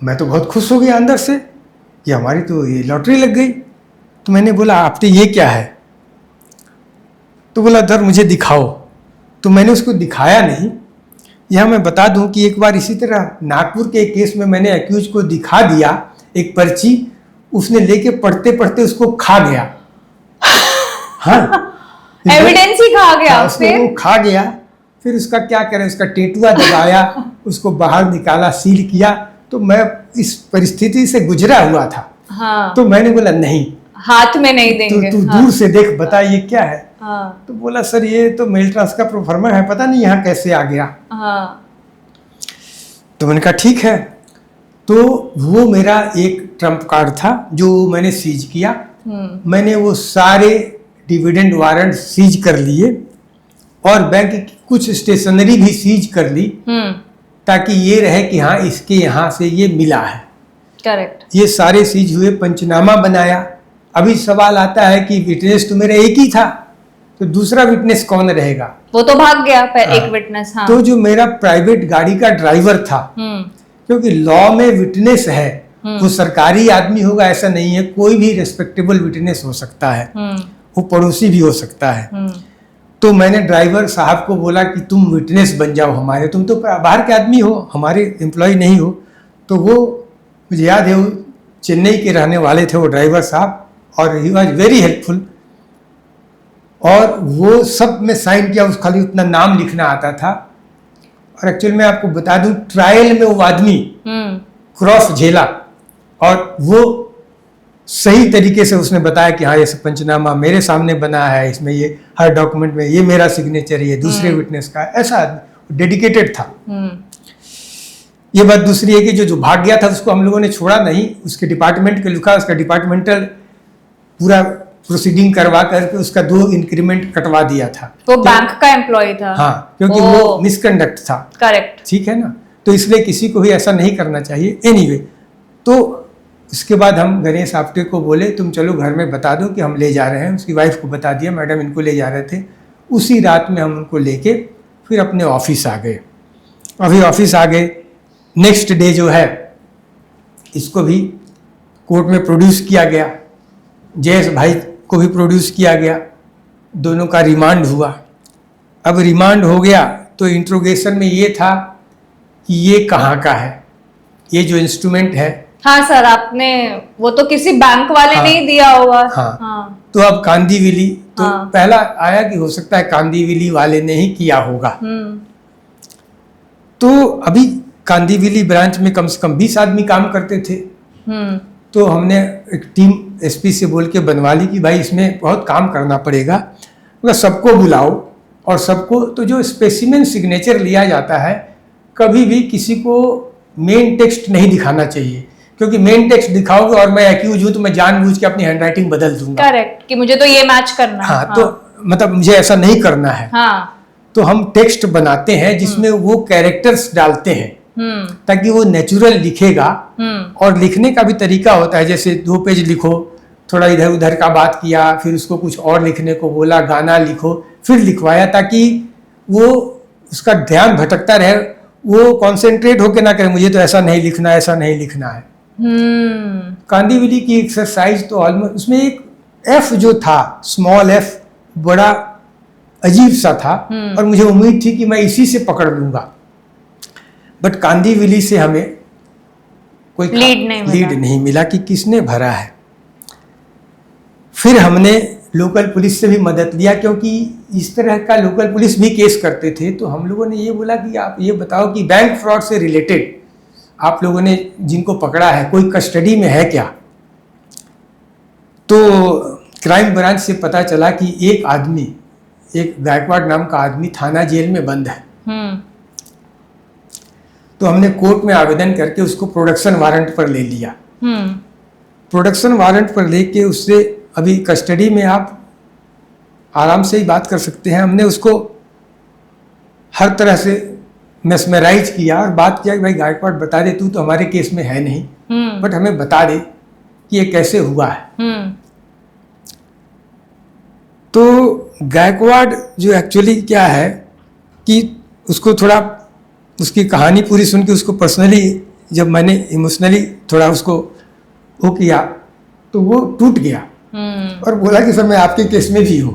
Speaker 2: मैं तो बहुत खुश हो गया अंदर से कि हमारी तो ये लॉटरी लग गई। तो मैंने बोला आपने ये क्या है? तो बोला सर मुझे दिखाओ। तो मैंने उसको दिखाया नहीं। यह मैं बता दूं कि एक बार इसी तरह नागपुर के एक केस में मैंने एक्यूज को दिखा दिया एक पर्ची, उसने लेके पढ़ते पढ़ते उसको खा गया। हाँ,
Speaker 1: एविडेंस ही खा गया।
Speaker 2: फिर वो खा गया, फिर उसका क्या करें, उसका टेटुआ दबाया, उसको बाहर निकाला, सील किया। तो मैं इस परिस्थिति से गुजरा हुआ था।
Speaker 1: हाँ।
Speaker 2: तो मैंने बोला नहीं,
Speaker 1: हाथ में नहीं देंगे।
Speaker 2: तू दूर से देख, बता ये क्या है।
Speaker 1: हाँ।
Speaker 2: तो बोला सर ये तो मेल ट्रांसफर का प्रोफार्मा है, पता नहीं यहाँ कैसे आ गया।
Speaker 1: हाँ।
Speaker 2: तो मैंने कहा ठीक है। तो वो मेरा एक ट्रम्प कार्ड था जो मैंने सीज किया। मैंने वो सारे डिविडेंड वारंट सीज कर लिए और बैंक की कुछ स्टेशनरी भी सीज कर ली, ताकि ये रहे कि हाँ इसके यहाँ से ये मिला है।
Speaker 1: करेक्ट।
Speaker 2: ये सारे सीज हुए, पंचनामा बनाया। अभी सवाल आता है कि विटनेस तो मेरा एक ही था, तो दूसरा विटनेस कौन रहेगा?
Speaker 1: वो तो भाग गया एक विटनेस। हाँ।
Speaker 2: तो जो मेरा प्राइवेट गाड़ी का ड्राइवर था, क्योंकि लॉ में विटनेस है, वो सरकारी आदमी होगा ऐसा नहीं है, कोई भी रिस्पेक्टेबल विटनेस हो सकता है, वो पड़ोसी भी हो सकता है। तो मैंने ड्राइवर साहब को बोला कि तुम विटनेस बन जाओ हमारे, तुम तो बाहर के आदमी हो, हमारे एम्प्लॉय नहीं हो। तो वो मुझे याद है, वो चेन्नई के रहने वाले थे वो ड्राइवर साहब, और ही वॉज वेरी हेल्पफुल। और वो सब में साइन किया, उस खाली उतना नाम लिखना आता था। और एक्चुअली मैं आपको बता दूं, ट्रायल में वो आदमी क्रॉस झेला, और वो सही तरीके से उसने बताया कि हाँ ये पंचनामा मेरे सामने बना है, इसमें ये हर डॉक्यूमेंट में ये मेरा सिग्नेचर है, ये दूसरे विटनेस का। ऐसा आदमी डेडिकेटेड था। ये बात दूसरी है कि जो भाग गया था उसको हम लोगों ने छोड़ा नहीं, उसके डिपार्टमेंट के लिखा, उसका डिपार्टमेंटल पूरा प्रोसीडिंग करवा करके उसका 2 इंक्रीमेंट कटवा दिया था।
Speaker 1: वो बैंक का एम्प्लॉय था।
Speaker 2: हाँ, क्योंकि वो मिसकंडक्ट था।
Speaker 1: करेक्ट।
Speaker 2: ठीक है ना, तो इसलिए किसी को भी ऐसा नहीं करना चाहिए। एनीवे, तो इसके बाद हम गणेश आप्टे को बोले तुम चलो घर में बता दो कि हम ले जा रहे हैं। उसकी वाइफ को बता दिया, मैडम इनको ले जा रहे थे। उसी रात में हम उनको लेके फिर अपने ऑफिस आ गए। अभी ऑफिस आ गए, नेक्स्ट डे जो है इसको भी कोर्ट में प्रोड्यूस किया गया, जयेश भाई को भी प्रोड्यूस किया गया, दोनों का रिमांड हुआ। अब रिमांड हो गया तो इंट्रोगेशन में ये था कि ये कहाँ का है, ये जो इंस्ट्रूमेंट है।
Speaker 1: हाँ सर, आपने वो तो किसी बैंक वाले ने ही दिया होगा।
Speaker 2: हाँ। तो अब कांदीविली तो पहला आया कि हो सकता है कांदीविली वाले ने ही किया होगा। तो अभी कांदीविली ब्रांच में कम से कम 20 आदमी काम करते थे। तो हमने एक टीम एसपी से बोल के बनवा ली कि भाई इसमें बहुत काम करना पड़ेगा, मतलब सबको बुलाओ और सबको। तो जो स्पेसिमेन सिग्नेचर लिया जाता है, कभी भी किसी को मेन टेक्स्ट नहीं दिखाना चाहिए, क्योंकि मेन टेक्स्ट दिखाओगे और मैं एक्यूज हूं तो मैं जानबूझ के अपनी हैंडराइटिंग बदल दूंगा।
Speaker 1: करेक्ट, कि मुझे तो ये मैच करना है।
Speaker 2: हाँ, तो मतलब मुझे ऐसा नहीं करना है। तो हम टेक्स्ट बनाते हैं जिसमें वो कैरेक्टर्स डालते हैं ताकि वो नेचुरल लिखेगा। और लिखने का भी तरीका होता है, जैसे 2 पेज लिखो, थोड़ा इधर उधर का बात किया, फिर उसको कुछ और लिखने को बोला, गाना लिखो, फिर लिखवाया, ताकि वो उसका ध्यान भटकता रहे, वो कॉन्सेंट्रेट होके ना करे मुझे तो ऐसा नहीं लिखना, ऐसा नहीं लिखना है। कांदिवली की एक्सरसाइज तो ऑलमोस्ट, उसमें एक एफ जो था, स्मॉल एफ, बड़ा अजीब सा था और मुझे उम्मीद थी कि मैं इसी से पकड़ लूंगा, बट कांदिवली से हमें कोई लीड नहीं मिला कि किसने भरा है। फिर हमने लोकल पुलिस से भी मदद लिया, क्योंकि इस तरह का लोकल पुलिस भी केस करते थे। तो हम लोगों ने ये बोला कि आप ये बताओ कि बैंक फ्रॉड से रिलेटेड आप लोगों ने जिनको पकड़ा है कोई कस्टडी में है क्या। तो क्राइम ब्रांच से पता चला कि एक आदमी, एक गायकवाड़ नाम का आदमी थाना जेल में बंद है। तो हमने कोर्ट में आवेदन करके उसको प्रोडक्शन वारंट पर ले लिया। प्रोडक्शन वारंट पर लेके उससे अभी कस्टडी में आप आराम से ही बात कर सकते हैं। हमने उसको हर तरह से मेस्मराइज किया और बात किया कि भाई गायकवाड़ बता दे, तू तो हमारे केस में है नहीं, बट हमें बता दे कि ये कैसे हुआ है। तो गायकवाड़ जो एक्चुअली क्या है कि उसको थोड़ा उसकी कहानी पूरी सुन के उसको पर्सनली जब मैंने इमोशनली थोड़ा उसको वो किया तो वो टूट गया और बोला कि सर मैं आपके केस में भी हूँ।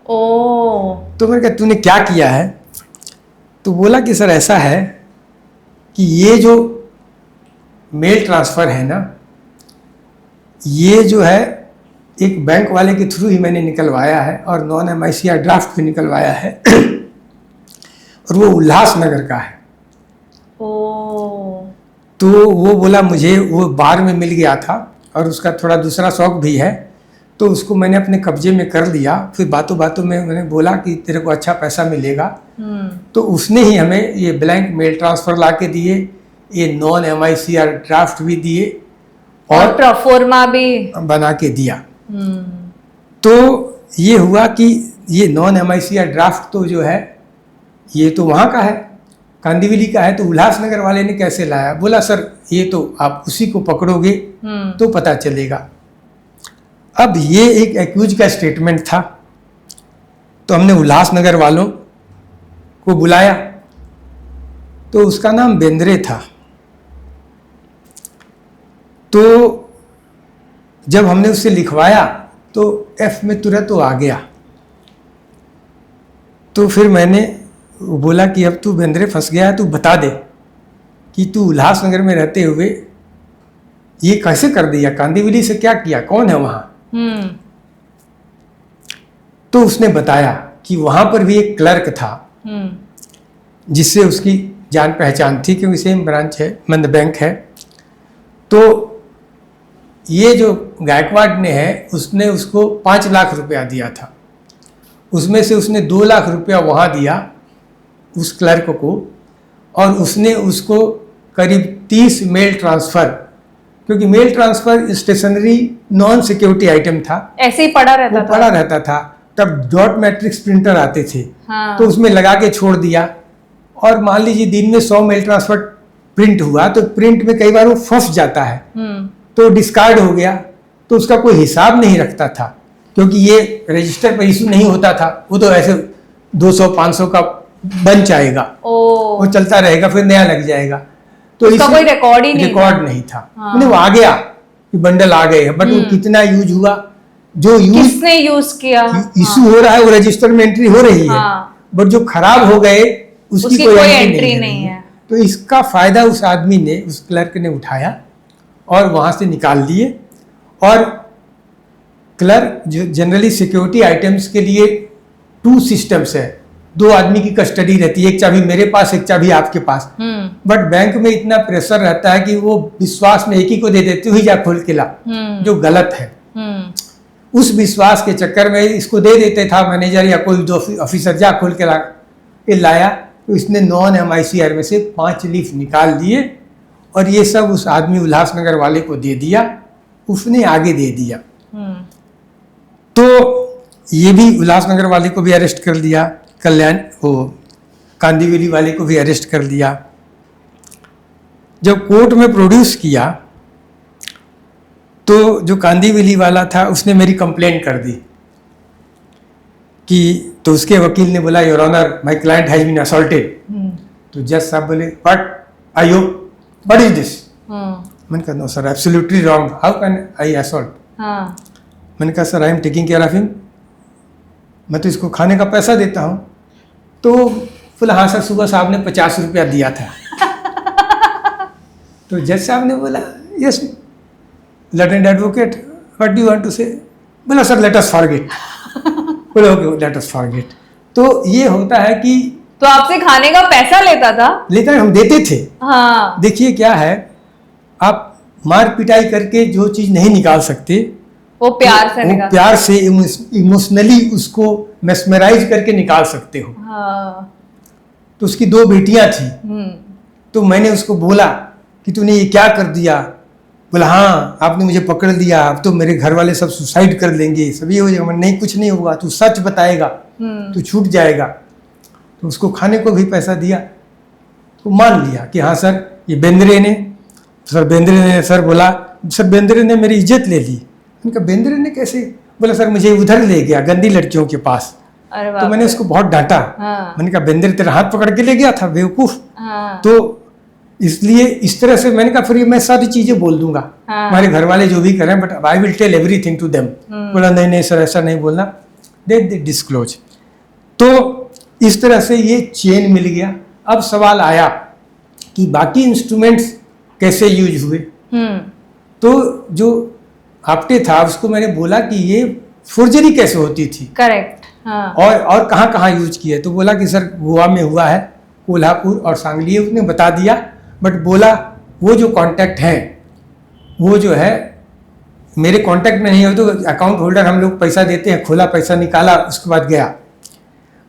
Speaker 2: तो मैंने कहा तूने क्या किया है? तो बोला कि सर ऐसा है कि ये जो मेल ट्रांसफ़र है ना, ये जो है एक बैंक वाले के थ्रू ही मैंने निकलवाया है और नॉन MICR ड्राफ्ट भी निकलवाया है और वो उल्लासनगर का है। तो वो बोला मुझे वो बार में मिल गया था और उसका थोड़ा दूसरा शौक भी है, तो उसको मैंने अपने कब्जे में कर लिया। फिर बातों बातों में मैंने बोला कि तेरे को अच्छा पैसा मिलेगा। तो उसने ही हमें ये ब्लैंक मेल ट्रांसफ़र ला के दिए, ये नॉन MICR ड्राफ्ट भी दिए और
Speaker 1: प्रोफोर्मा भी
Speaker 2: बना के दिया। तो ये हुआ कि ये नॉन MICR ड्राफ्ट तो जो है ये तो वहाँ का है, कांदिवली का है, तो उल्लासनगर वाले ने कैसे लाया? बोला सर ये तो आप उसी को पकड़ोगे तो पता चलेगा। अब ये एक एक्यूज का स्टेटमेंट था, तो हमने उल्लासनगर वालों को बुलाया, तो उसका नाम बेंद्रे था। तो जब हमने उससे लिखवाया तो F में तुरंत वो आ गया। तो फिर मैंने बोला कि अब तू बेंद्रे फंस गया है, तू बता दे कि तू उल्लासनगर में रहते हुए ये कैसे कर दिया, कांदिवली से क्या किया, कौन है वहाँ? तो उसने बताया कि वहाँ पर भी एक क्लर्क था जिससे उसकी जान पहचान थी, क्योंकि सेम ब्रांच है, मंद बैंक है। तो ये जो गायकवाड़ ने है उसने उसको 5 लाख रुपया दिया था, उसमें से उसने 2 लाख रुपया वहाँ दिया उस क्लर्क को, और उसने उसको करीब 30 मेल ट्रांसफ़र, क्योंकि mail transfer stationery non security item था, ऐसे ही पड़ा रहता था। तब डॉट मैट्रिक्स प्रिंटर आते थे। तो उसमें लगा के छोड़ दिया, और मान लीजिए दिन में 100 मेल ट्रांसफ़र प्रिंट हुआ तो प्रिंट में कई बार वो फंस जाता है, तो डिस्कार्ड हो गया। तो उसका कोई हिसाब नहीं रखता था, क्योंकि ये रजिस्टर पर इशू नहीं होता था, वो तो ऐसे 200-500 का बन जाएगा, वो चलता रहेगा, फिर नया लग जाएगा। तो इसका कोई रिकॉर्ड नहीं था। वो आ गया कि बंडल आ गए, बट वो कितना यूज हुआ, जो
Speaker 1: किसने यूज किया,
Speaker 2: इशू हो रहा है वो रजिस्टर में एंट्री हो रही है, बट जो खराब हो गए उसकी कोई एंट्री नहीं है। तो इसका फायदा उस आदमी ने, उस क्लर्क ने उठाया और वहां से निकाल लिए। और क्लर्क जो जनरली सिक्योरिटी आइटम्स के लिए 2 सिस्टम्स है, 2 आदमी की कस्टडी रहती है, एक चाबी मेरे पास, एक चाबी आपके पास। बट बैंक में इतना प्रेशर रहता है कि वो विश्वास में एक ही को दे देते, ही जा खोल के ला, जो गलत है। उस विश्वास के चक्कर में इसको दे देते था मैनेजर या कोई ऑफिसर, जा खोल के लाया। तो इसने नॉन MICR में से 5 लीफ निकाल दिए और ये सब उस आदमी उल्लासनगर वाले को दे दिया, उसने आगे दे दिया। तो ये भी उल्लासनगर वाले को भी अरेस्ट कर लिया, कांदिवली वाले को भी अरेस्ट कर लिया। जब कोर्ट में प्रोड्यूस किया तो जो कांदिवली वाला था उसने मेरी कंप्लेंट कर दी कि, तो उसके वकील ने बोला your honour my client has been assaulted. तो जज साहब बोले व्हाट इज दिस, मैंने कहा no sir, absolutely wrong, how can I assault.
Speaker 1: हाँ,
Speaker 2: मैंने कहा sir, I am taking care of him, मैं तो इसको खाने का पैसा देता हूँ। तो बोला हाँ सर, सुबह साहब ने 50 रुपया दिया था। तो जज साहब ने बोला yes learned advocate, what do you want to say. बोला सर लेट अस फॉरगेट। बोला ओके लेट अस फॉरगेट। तो ये होता है कि
Speaker 1: तो आपसे खाने का पैसा लेता था?
Speaker 2: लेकिन हम देते थे।
Speaker 1: हाँ,
Speaker 2: देखिए क्या है, आप मार पिटाई करके जो चीज नहीं निकाल सकते,
Speaker 1: वो प्यार से
Speaker 2: वो
Speaker 1: निकाल।
Speaker 2: प्यार से इमोशनली उसको मेस्मराइज करके निकाल सकते हो।
Speaker 1: हाँ,
Speaker 2: तो उसकी 2 बेटियां थी,
Speaker 1: हम्म,
Speaker 2: तो मैंने उसको बोला कि तूने ये क्या कर दिया। बोला हाँ आपने मुझे पकड़ लिया, अब तो मेरे घर वाले सब सुसाइड कर लेंगे, सब ये हो जाएगा। मैंने नहीं कुछ नहीं होगा, तू सच बताएगा तू छूट जाएगा। तो उसको खाने को भी पैसा दिया, तो मान लिया कि हाँ सर ये बेंद्रे ने। सर बेंद्रे ने सर बोला सर बेंद्रे ने मेरी इज्जत ले ली। उनका बेंद्रे ने कैसे? बोला सर मुझे उधर ले गया गंदी लड़कियों के पास।
Speaker 1: अरे
Speaker 2: तो मैंने उसको बहुत डांटा।
Speaker 1: हाँ,
Speaker 2: मैंने कहा बेंद्रे तेरा हाथ पकड़ के ले गया था बेवकूफ।
Speaker 1: हाँ,
Speaker 2: तो इसलिए इस तरह से मैंने कहा फिर ये मैं सारी चीजें बोल दूंगा,
Speaker 1: हाँ,
Speaker 2: हमारे घर वाले जो भी करें, but I will tell everything to them. बोला नहीं नहीं सर ऐसा नहीं बोलना, दे डिस्क्लोज। तो इस तरह से ये चेन मिल गया। अब सवाल आया कि बाकी इंस्ट्रूमेंट्स कैसे यूज हुए। तो जो आपटे था उसको मैंने बोला कि ये फोर्जरी कैसे होती थी,
Speaker 1: करेक्ट, हाँ,
Speaker 2: और कहाँ कहाँ यूज किए। तो बोला कि सर गोवा में हुआ है, कोल्हापुर और सांगली, उसने बता दिया। बट बोला वो जो कांटेक्ट है वो जो है मेरे कांटेक्ट में नहीं हो, तो अकाउंट होल्डर हम लोग पैसा देते हैं, खोला पैसा निकाला उसके बाद गया।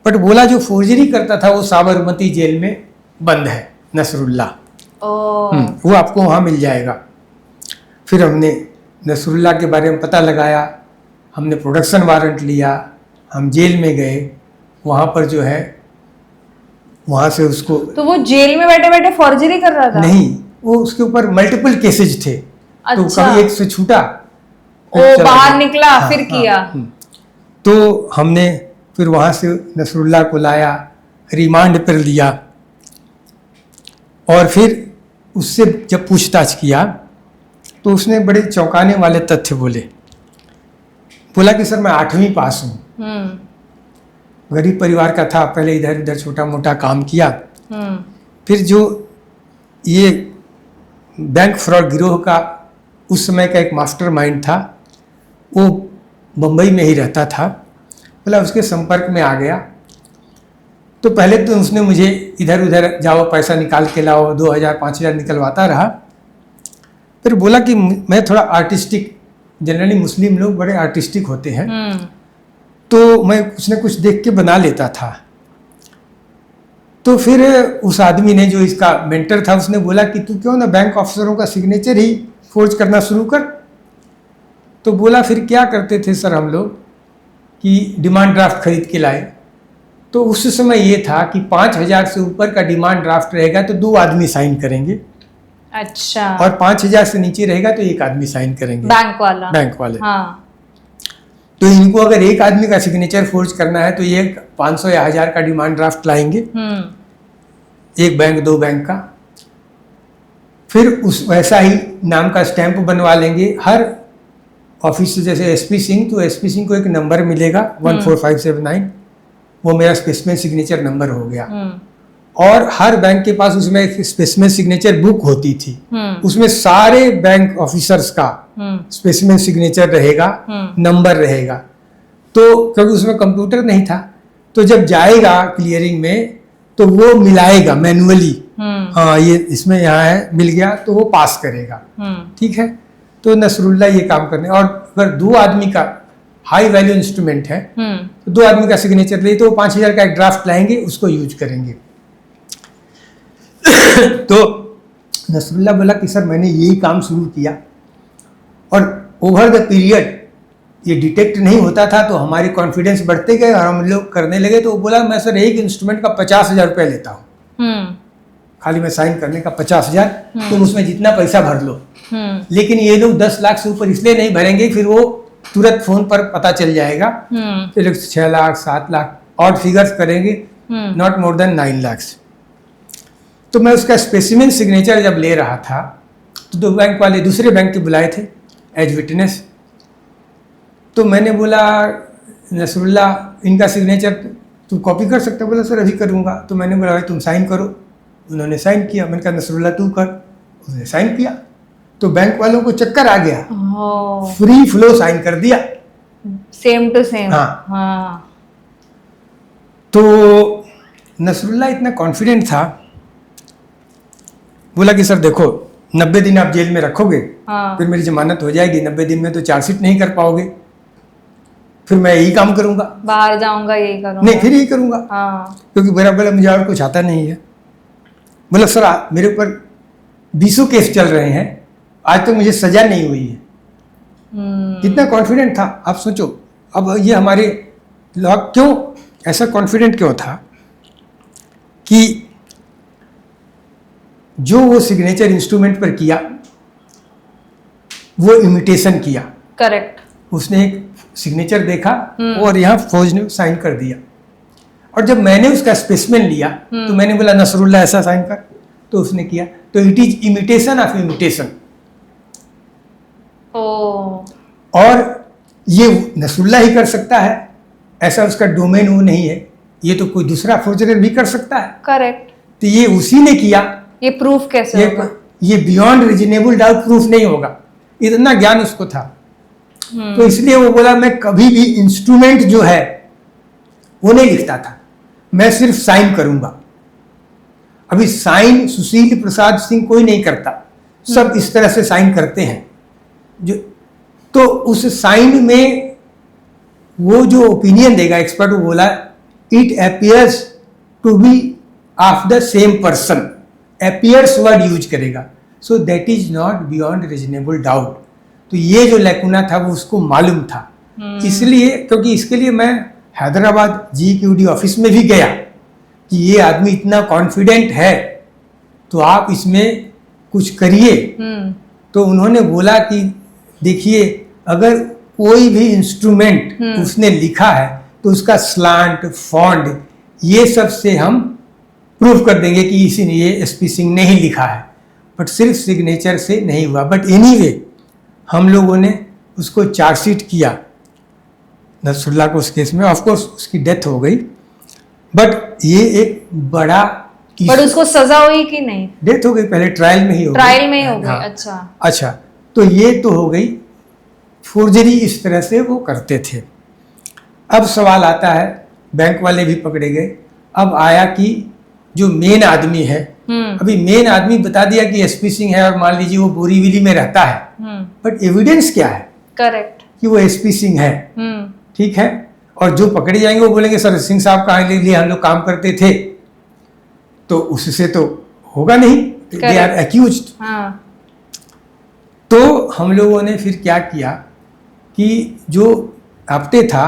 Speaker 2: बट बोला जो फोर्जरी करता था वो साबरमती जेल में बंद है, नसरुल्ला। वो आपको वहाँ मिल जाएगा। फिर हमने नसरुल्ला के बारे में पता लगाया, हमने प्रोडक्शन वारंट लिया, हम जेल में गए, वहाँ पर जो है वहाँ से उसको।
Speaker 1: तो वो जेल में बैठे बैठे फॉर्जरी कर रहा था?
Speaker 2: नहीं, वो उसके ऊपर मल्टीपल केसेज थे। तो
Speaker 1: अच्छा।
Speaker 2: कभी एक से छूटा,
Speaker 1: ओ बाहर निकला,
Speaker 2: हाँ,
Speaker 1: फिर किया।
Speaker 2: तो हमने फिर वहाँ से नसरुल्ला को लाया, रिमांड पर लिया, और फिर उससे जब पूछताछ किया तो उसने बड़े चौंकाने वाले तथ्य बोले। बोला कि सर मैं 8वीं पास हूँ, गरीब परिवार का था, पहले इधर उधर छोटा मोटा काम किया। फिर जो ये बैंक फ्रॉड गिरोह का उस समय का एक मास्टरमाइंड था, वो बम्बई में ही रहता था। बोला उसके संपर्क में आ गया। तो पहले तो उसने मुझे इधर उधर जाओ पैसा निकाल के लाओ, 2000 5000 निकलवाता रहा। फिर बोला कि मैं थोड़ा आर्टिस्टिक, जनरली मुस्लिम लोग बड़े आर्टिस्टिक होते हैं, तो मैं कुछ न कुछ देख के बना लेता था। तो फिर उस आदमी ने जो इसका मेंटर था उसने बोला कि तू क्यों ना बैंक ऑफिसरों का सिग्नेचर ही फोर्ज करना शुरू कर। तो बोला फिर क्या करते थे सर हम लोग कि डिमांड ड्राफ्ट खरीद के लाए। तो उस समय ये था कि 5000 से ऊपर का डिमांड ड्राफ्ट रहेगा तो 2 आदमी साइन करेंगे।
Speaker 1: अच्छा।
Speaker 2: और 5000 से नीचे रहेगा तो 1 आदमी साइन करेंगे, बैंक वाले।
Speaker 1: हाँ।
Speaker 2: तो इनको अगर 1 आदमी का सिग्नेचर फोर्ज करना है तो ये 500 या 1000 का डिमांड ड्राफ्ट लाएंगे, 1 बैंक 2 बैंक का। फिर उस वैसा ही नाम का स्टैंप बनवा लेंगे हर ऑफिस से। जैसे एसपी सिंह, तो एसपी सिंह को एक नंबर मिलेगा 14579, वो मेरा स्पेसिमेन सिग्नेचर नंबर हो गया। और हर बैंक के पास उसमें एक स्पेसिमेन सिग्नेचर बुक होती थी, उसमें सारे बैंक ऑफिसर्स का स्पेसिमेन सिग्नेचर रहेगा, नंबर रहेगा। तो क्योंकि उसमें कंप्यूटर नहीं था, तो जब जाएगा क्लियरिंग में तो वो मिलाएगा मैनुअली, हाँ ये इसमें यहाँ है, मिल गया तो वो पास करेगा। ठीक है। तो नसरुल्ला ये काम करने, और अगर 2 आदमी का हाई वैल्यू इंस्ट्रूमेंट है तो 2 आदमी का सिग्नेचर ले, तो 5000 का एक ड्राफ्ट लाएंगे, उसको यूज करेंगे। तो नसरुल्ला बोला कि सर मैंने यही काम शुरू किया, और ओवर द पीरियड ये डिटेक्ट नहीं होता था, तो हमारी कॉन्फिडेंस बढ़ते गए और हम लोग करने लगे। तो वो बोला मैं सर एक इंस्ट्रूमेंट का 50,000 रुपया लेता हूँ, खाली मैं साइन करने का 50,000, तुम उसमें जितना पैसा भर लो। लेकिन ये लोग 10 लाख से ऊपर इसलिए नहीं भरेंगे, फिर वो तुरंत फोन पर पता चल जाएगा, फिर 6 लाख 7 लाख ऑड फिगर्स करेंगे, नॉट मोर देन 9 लाख। तो मैं उसका स्पेसिमेन सिग्नेचर जब ले रहा था तो 2 बैंक वाले दूसरे बैंक के बुलाए थे एज विटनेस। तो मैंने बोला नसरुल्ला इनका सिग्नेचर तू कॉपी कर सकता? बोला सर अभी करूँगा। तो मैंने बोला भाई तुम साइन करो। उन्होंने साइन किया। मैंने कहा नसरुल्ला तू कर। उसने साइन किया। तो बैंक वालों को चक्कर आ गया, फ्री फ्लो साइन कर दिया,
Speaker 1: सेम टू सेम।
Speaker 2: हाँ।
Speaker 1: हाँ।
Speaker 2: तो नसरुल्ला इतना कॉन्फिडेंट था, बोला कि सर देखो 90 दिन आप जेल में रखोगे,
Speaker 1: हाँ।
Speaker 2: फिर मेरी जमानत हो जाएगी, 90 दिन में तो चार्जशीट नहीं कर पाओगे, फिर मैं यही काम करूंगा,
Speaker 1: बाहर जाऊंगा यही करूंगा।
Speaker 2: नहीं फिर यही करूंगा,
Speaker 1: हाँ।
Speaker 2: क्योंकि मेरा बोला मुझे और कुछ आता नहीं है। बोला सर मेरे ऊपर 20 केस चल रहे हैं, आज तक मुझे सजा नहीं हुई है। कितना कॉन्फिडेंट था आप सोचो। अब ये हमारे लॉ क्यों ऐसा कॉन्फिडेंट क्यों था कि जो वो सिग्नेचर इंस्ट्रूमेंट पर किया वो इमिटेशन किया।
Speaker 1: करेक्ट।
Speaker 2: उसने एक सिग्नेचर देखा और यहाँ फौज ने साइन कर दिया, और जब मैंने उसका स्पेसिमेन लिया तो मैंने बोला नसरुल्ला ऐसा साइन कर, तो उसने किया। तो it is imitation of imitation. और ये नसरुल्ला ही कर सकता है, ऐसा उसका डोमेन वो नहीं है, ये तो कोई दूसरा फोर्जर भी कर सकता है।
Speaker 1: करेक्ट।
Speaker 2: तो ये उसी ने किया।
Speaker 1: ये प्रूफ कैसे होगा?
Speaker 2: ये बियॉन्ड रीजनेबल डाउट प्रूफ नहीं होगा, इतना ज्ञान उसको था। तो इसलिए वो बोला मैं कभी भी इंस्ट्रूमेंट जो है वो नहीं लिखता था, मैं सिर्फ साइन करूंगा। अभी साइन सुशील प्रसाद सिंह कोई नहीं करता, सब इस तरह से साइन करते हैं जो। तो उस साइन में वो जो ओपिनियन देगा एक्सपर्ट, वो बोला it appears to be of the same person, appears word use करेगा, so that is not beyond reasonable doubt. तो ये जो लैकुना था वो उसको मालूम था। इसलिए क्योंकि इसके लिए मैं हैदराबाद GQD ऑफिस में भी गया कि ये आदमी इतना कॉन्फिडेंट है तो आप इसमें कुछ करिए। तो उन्होंने बोला कि देखिए अगर कोई भी इंस्ट्रूमेंट उसने लिखा है तो उसका स्लांट फॉन्ट ये सब से हम प्रूफ कर देंगे कि इसी ने ये SP सिंह ने ही लिखा है, बट सिर्फ सिग्नेचर से नहीं हुआ। बट एनीवे हम लोगों ने उसको चार्जशीट किया नसरुल्ला को उस केस में। ऑफ कोर्स उसकी डेथ हो गई, बट ये एक बड़ा
Speaker 1: बट उसको सजा हुई कि नहीं?
Speaker 2: डेथ हो गई, पहले ट्रायल में ही हो गई।
Speaker 1: ट्रायल में ही हो गई।
Speaker 2: हाँ।
Speaker 1: अच्छा।
Speaker 2: तो ये तो हो गई फोर्जरी, इस तरह से वो करते थे। अब सवाल आता है, बैंक वाले भी पकड़े गए। अब आया कि जो मेन आदमी है, अभी मेन आदमी बता दिया कि SP सिंह है और मान लीजिए वो बोरीवली में रहता है, बट एविडेंस क्या है?
Speaker 1: करेक्ट।
Speaker 2: कि वो SP सिंह है। ठीक है, और जो पकड़े जाएंगे वो बोलेंगे सर सिंह साहब कहाँ ले लिए, हम लोग काम करते थे, तो उससे तो होगा नहीं, दे आर एक्यूज्ड। तो हम लोगों ने फिर क्या किया कि जो हफ्ते था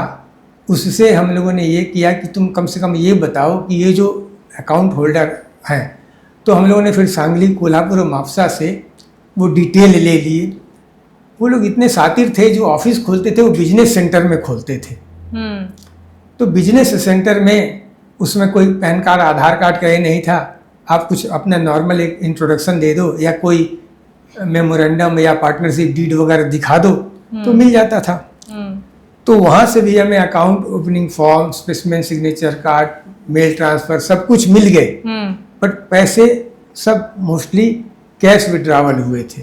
Speaker 2: उससे हम लोगों ने ये किया कि तुम कम से कम ये बताओ कि ये जो अकाउंट होल्डर हैं, तो हम लोगों ने फिर सांगली, कोल्हापुर और मापसा से वो डिटेल ले लिए। वो लोग इतने शातिर थे, जो ऑफिस खोलते थे वो बिजनेस सेंटर में खोलते थे। तो बिजनेस सेंटर में उसमें कोई पैन कार्ड आधार कार्ड का ये नहीं था, आप कुछ अपना नॉर्मल एक इंट्रोडक्शन दे दो या कोई मेमोरेंडम या पार्टनरशिप डीड वगैरह दिखा दो तो मिल जाता था। तो वहाँ से भी हमें account opening form, specimen signature card, mail transfer सब कुछ मिल गए, बट पैसे सब मोस्टली कैश विड्रॉवल हुए थे।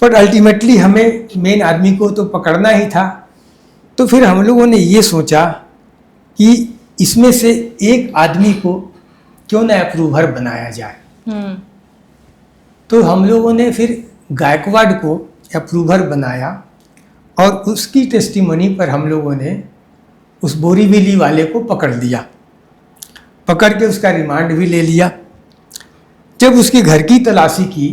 Speaker 2: बट अल्टीमेटली हमें मेन आदमी को तो पकड़ना ही था। तो फिर हम लोगों ने ये सोचा कि इसमें से एक आदमी को क्यों ना अप्रूवर बनाया जाए। तो हम लोगों ने फिर गायकवाड़ को अप्रूवर बनाया और उसकी टेस्टिमनी पर हम लोगों ने उस बोरीवली वाले को पकड़ लिया। पकड़ के उसका रिमांड भी ले लिया। जब उसके घर की तलाशी की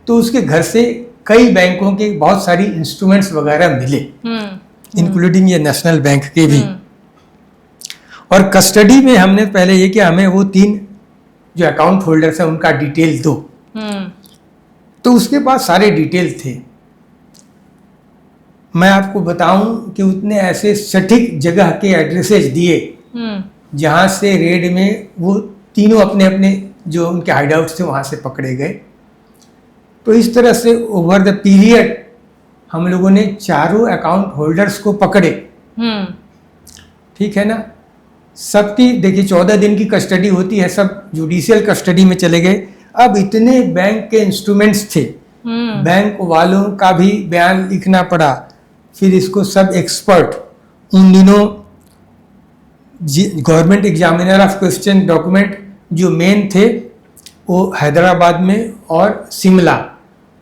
Speaker 2: तो उसके घर से कई बैंकों के बहुत सारी इंस्ट्रूमेंट्स वगैरह मिले, इंक्लूडिंग ये नेशनल बैंक के भी। और कस्टडी में हमने पहले ये किया, हमें वो 3 जो अकाउंट होल्डर्स हैं उनका डिटेल दो। तो उसके पास सारे डिटेल थे। मैं आपको बताऊं कि उसने ऐसे सटीक जगह के एड्रेसेस दिए जहां से रेड में वो तीनों अपने अपने जो उनके हाइडआउट थे वहां से पकड़े गए। तो इस तरह से ओवर द पीरियड हम लोगों ने चारों अकाउंट होल्डर्स को पकड़े। ठीक है ना। सबकी देखिए 14 दिन की कस्टडी होती है, सब जुडिशियल कस्टडी में चले गए। अब इतने बैंक के इंस्ट्रूमेंट्स थे, बैंक वालों का भी बयान लिखना पड़ा, फिर इसको सब एक्सपर्ट, उन दिनों government examiner of question document जो मेन थे वो हैदराबाद में और शिमला,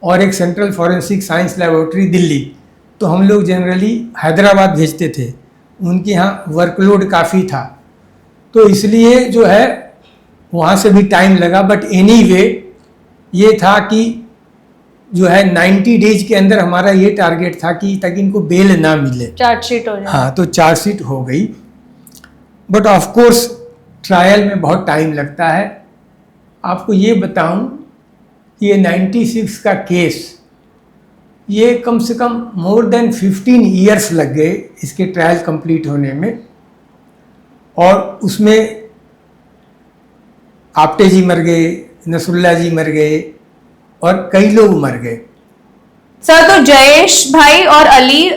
Speaker 2: और एक central forensic science laboratory Delhi. तो हम लोग जनरली हैदराबाद भेजते थे, उनके यहाँ वर्कलोड काफ़ी था, तो इसलिए जो है वहाँ से भी टाइम लगा। बट एनीवे ये था कि जो है 90 डेज के अंदर हमारा ये टारगेट था कि ताकि इनको बेल ना मिले,
Speaker 1: चार्जशीट हो जाए।
Speaker 2: हाँ, तो चार्जशीट हो गई। बट ऑफ कोर्स ट्रायल में बहुत टाइम लगता है। आपको ये बताऊं कि ये 96 का केस, ये कम से कम मोर देन 15 ईयर्स लग गए इसके ट्रायल कंप्लीट होने में, और उसमें आप्टे जी मर गए, नसरुल्ला जी मर गए, और कई लोग मर गए।
Speaker 1: सर तो जयेश भाई और अली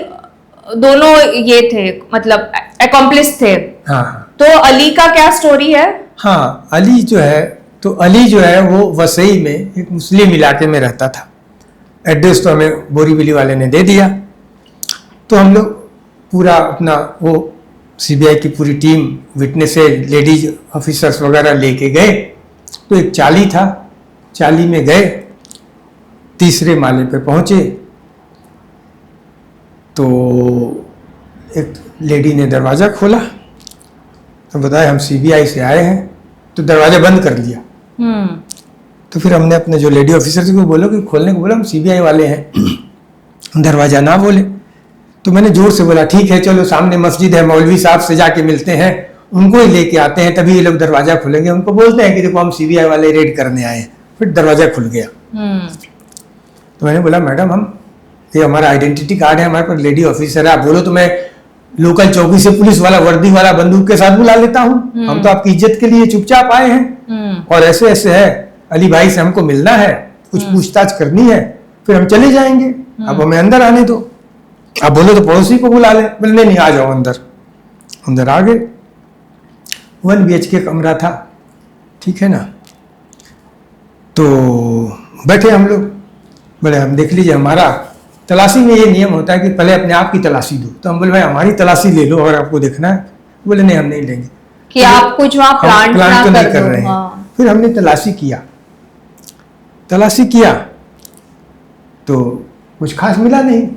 Speaker 1: दोनों ये थे, मतलब अकॉम्प्लिस थे।
Speaker 2: हाँ,
Speaker 1: तो अली का क्या स्टोरी है?
Speaker 2: हाँ, अली जो है, तो अली जो है वो वसई में एक मुस्लिम इलाके में रहता था। एड्रेस तो हमें बोरीवली वाले ने दे दिया, तो हम लोग पूरा अपना वो सीबीआई की पूरी टीम, विटनेसेस, लेडीज ऑफिसर्स वगैरह लेके गए। तो एक चाली था, चाली में गए, तीसरे माले पे पहुंचे तो एक लेडी ने दरवाज़ा खोला, तो बताया हम सीबीआई से आए हैं, तो दरवाज़ा बंद कर लिया। तो फिर हमने अपने जो लेडी ऑफिसर को बोला कि खोलने को बोला, हम सीबीआई वाले हैं, दरवाज़ा ना बोले। तो मैंने जोर से बोला ठीक है चलो सामने मस्जिद है, मौलवी साहब से जाके मिलते हैं, उनको ही लेके आते हैं, तभी ये लोग दरवाज़ा खोलेंगे। उनको बोलते हैं कि देखो हम सीबीआई वाले रेड करने आए हैं। फिर दरवाज़ा खुल गया। तो मैंने बोला मैडम हम, ये हमारा आइडेंटिटी कार्ड है, हमारे पास लेडी ऑफिसर है, आप बोलो तो मैं लोकल चौकी से पुलिस वाला वर्दी वाला बंदूक के साथ बुला लेता हूँ, हम तो आपकी इज्जत के लिए चुपचाप आए हैं, और ऐसे ऐसे है, अली भाई से हमको मिलना है, कुछ पूछताछ करनी है, फिर हम चले जाएंगे, अब हमें अंदर आने दो, आप बोलो तो पड़ोसी को बुला ले। बोले नहीं आ जाओ अंदर। अंदर आ गए, 1 BHK कमरा था, ठीक है ना। तो बैठे हम लोग, बोले हम देख लीजिए, हमारा तलाशी में ये नियम होता है कि पहले अपने आप की तलाशी दो। तो हम बोले भाई हमारी तलाशी ले लो अगर आपको देखना है। बोले नहीं हम नहीं लेंगे
Speaker 1: कि आप कुछ वहां प्लांट
Speaker 2: तो नहीं कर रहे हैं। फिर हमने तलाशी किया तो कुछ खास मिला नहीं।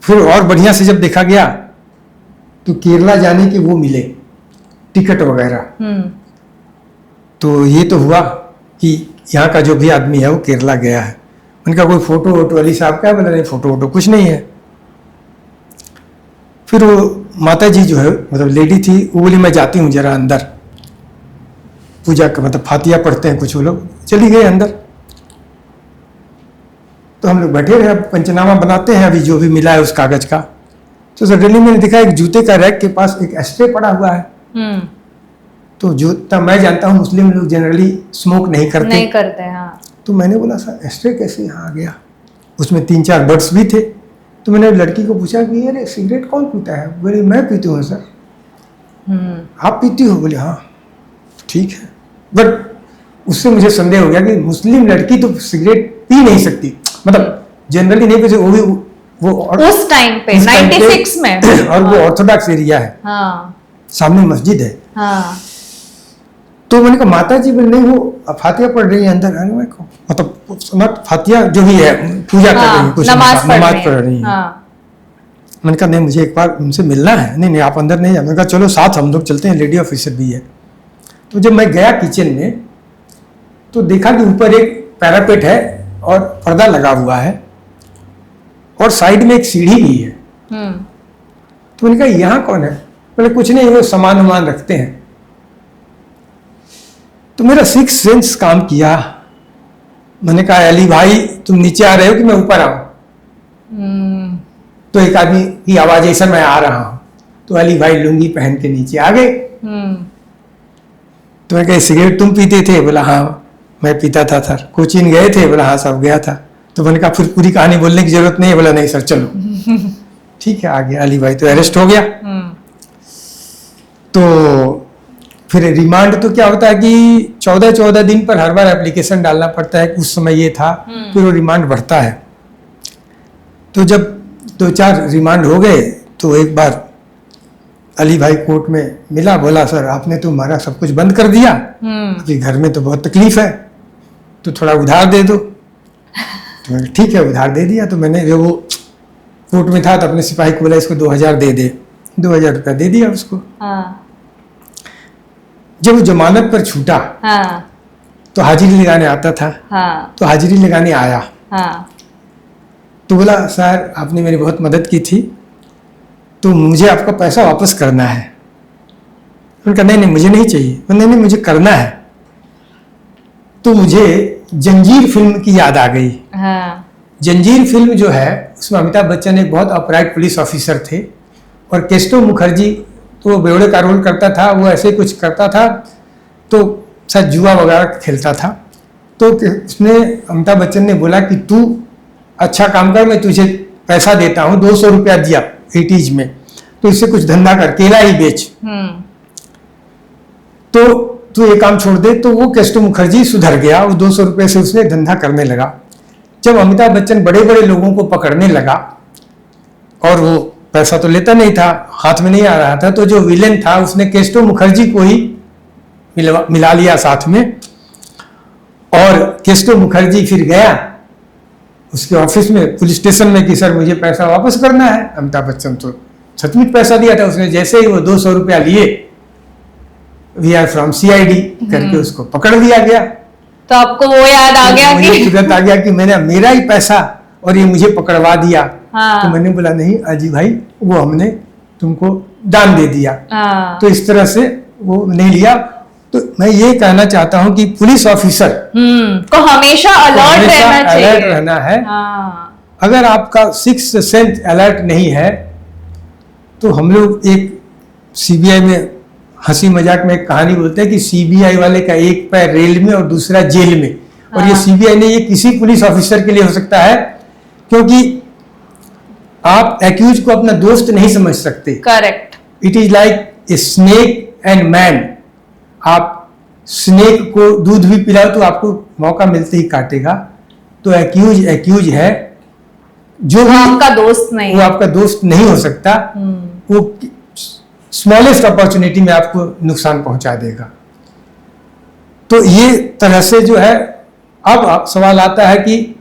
Speaker 2: फिर और बढ़िया से जब देखा गया तो केरला जाने के वो मिले टिकट वगैरह। तो ये तो हुआ कि यहाँ का जो भी आदमी है वो केरला गया है। उनका कोई फोटो वोटो अली साहब का? बोला नहीं फोटो वोटो कुछ नहीं है। फिर वो माता जी जो है मतलब लेडी थी, वो बोली मैं जाती हूँ जरा अंदर, पूजा का मतलब फातिया पढ़ते हैं कुछ वो लोग, चली गई अंदर। तो हम लोग बैठे रहे, अब पंचनामा बनाते हैं, अभी जो भी मिला है उस कागज का। तो सडनली मैंने देखा एक जूते का रैक के पास एक एस्ट्रे पड़ा हुआ है। तो जूता मैं जानता हूँ मुस्लिम लोग जनरली स्मोक नहीं करते
Speaker 1: हाँ।
Speaker 2: तो मैंने बोला सर एस्ट्रे कैसे यहाँ आ गया? उसमें 3-4 बर्ड्स भी थे। तो मैंने लड़की को पूछा कि अरे सिगरेट कौन पीता है? बोले मैं पीती हूँ सर। आप पीती हो? बोले हाँ। ठीक है, बट उससे मुझे संदेह हो गया कि मुस्लिम लड़की तो सिगरेट पी नहीं सकती, मतलब जनरली नहीं पीती, वो भी वो
Speaker 1: उस टाइम पे 96 में
Speaker 2: और वो ऑर्थोडॉक्स एरिया है,
Speaker 1: हाँ।
Speaker 2: सामने मस्जिद है।
Speaker 1: हाँ।
Speaker 2: तो मैंने कहा माता जी बोले नहीं वो फातिया पढ़ रही है अंदर। अरे मैं मतलब फातिया जो भी है पूजा कर रही है, कुछ नमाज पढ़ रही है। मैंने कहा नहीं मुझे एक बार उनसे मिलना है। नहीं आप अंदर नहीं जाए। मैंने कहा चलो साथ हम लोग चलते हैं, लेडी ऑफिसर भी है। तो जब मैं गया किचन में तो देखा कि ऊपर एक पैरापेट है और पर्दा लगा हुआ है और साइड में एक सीढ़ी भी है। तो मैंने कहा यहाँ कौन है? बोले कुछ नहीं, वो सामान वामान रखते हैं। तो मेरा 6th सेंस काम किया। मैंने कहा अली भाई तुम नीचे आ रहे हो कि मैं ऊपर आऊं? तो एक आदमी की आवाज ऐसा मैं आ रहा हूं। तो अली भाई लुंगी पहन के नीचे आ गए। तो मैं कहा सिगरेट तुम पीते थे? बोला हाँ। मैं पीता था सर। कोचीन गए थे? बोला हाँ साहब गया था। तो मैंने कहा फिर पूरी कहानी बोलने की जरूरत नहीं है। बोला नहीं सर चलो। ठीक है आ गया अली भाई, तो अरेस्ट हो गया। तो फिर रिमांड तो क्या होता है कि 14-14 दिन पर हर बार एप्लीकेशन डालना पड़ता है, उस समय ये था। फिर वो रिमांड बढ़ता है। तो जब 2-4 रिमांड हो गए तो एक बार अली भाई कोर्ट में मिला, बोला सर आपने तो हमारा सब कुछ बंद कर दिया, अभी घर में तो बहुत तकलीफ है, तो थोड़ा उधार दे दो। तो मैंने ठीक है उधार दे दिया। तो मैंने जो वो कोर्ट में था तो अपने सिपाही को बोला इसको 2000 दे दे। 2000 रुपया दे दिया उसको। जब वो जमानत पर छूटा तो हाजिरी लगाने आता था। तो हाजिरी लगाने आया तो बोला सर आपने मेरी बहुत मदद की थी, तो मुझे आपका पैसा वापस करना है। उन्होंने कहा नहीं मुझे नहीं चाहिए। नहीं मुझे करना है। तो मुझे जंजीर फिल्म की याद आ गई। जंजीर फिल्म जो है उसमें अमिताभ बच्चन एक बहुत अपराइट पुलिस ऑफिसर थे और केस्टो मुखर्जी तो बेवड़े का रोल करता था, वो ऐसे कुछ करता था, तो शायद जुआ वगैरह खेलता था। तो उसने अमिताभ बच्चन ने बोला कि तू अच्छा काम कर, मैं तुझे पैसा देता हूँ, 200 रुपया दिया 80s में, तो इससे कुछ धंधा कर, केला ही बेच, तो तू ये काम छोड़ दे। तो वो केस्टो मुखर्जी सुधर गया, वो 200 रुपये से उसने धंधा करने लगा। जब अमिताभ बच्चन बड़े बड़े लोगों को पकड़ने लगा और वो पैसा तो लेता नहीं था, हाथ में नहीं आ रहा था, तो जो विलेन था उसने केस्टो मुखर्जी को ही मिला लिया साथ में। और केस्टो मुखर्जी फिर गया उसके ऑफिस में, पुलिस स्टेशन में कि सर मुझे पैसा वापस करना है। अमिताभ बच्चन तो सचमुच पैसा दिया था उसने। जैसे ही वो 200 रुपया लिए, वी आर फ्रॉम CID करके उसको पकड़ लिया गया।
Speaker 1: तो आपको वो याद आ गया कि
Speaker 2: तुरंत आ गया कि मैंने मेरा ही पैसा और ये मुझे पकड़वा दिया। तो मैंने बोला नहीं अजी भाई वो हमने तुमको दान दे दिया। तो इस तरह से वो नहीं लिया। तो मैं ये कहना चाहता हूँ कि पुलिस ऑफिसर
Speaker 1: को हमेशा अलर्ट रहना चाहिए,
Speaker 2: अलर्ट रहना है। अगर आपका 6th सेंस अलर्ट नहीं है तो हम लोग एक CBI में हंसी मजाक में एक कहानी बोलते हैं कि CBI वाले का एक पैर रेल में और दूसरा जेल में। और ये CBI नहीं, ये किसी पुलिस ऑफिसर के लिए हो सकता है, क्योंकि आप एक्यूज को अपना दोस्त नहीं समझ सकते।
Speaker 1: Correct.
Speaker 2: It is like a snake and man. आप स्नेक को दूध भी पिलाओ तो आपको मौका मिलते ही काटेगा। तो एक्यूज है जो
Speaker 1: वो आपका दोस्त नहीं,
Speaker 2: वो आपका दोस्त नहीं हो सकता। वो स्मॉलेस्ट अपॉर्चुनिटी में आपको नुकसान पहुंचा देगा। तो ये तरह से जो है, अब सवाल आता है कि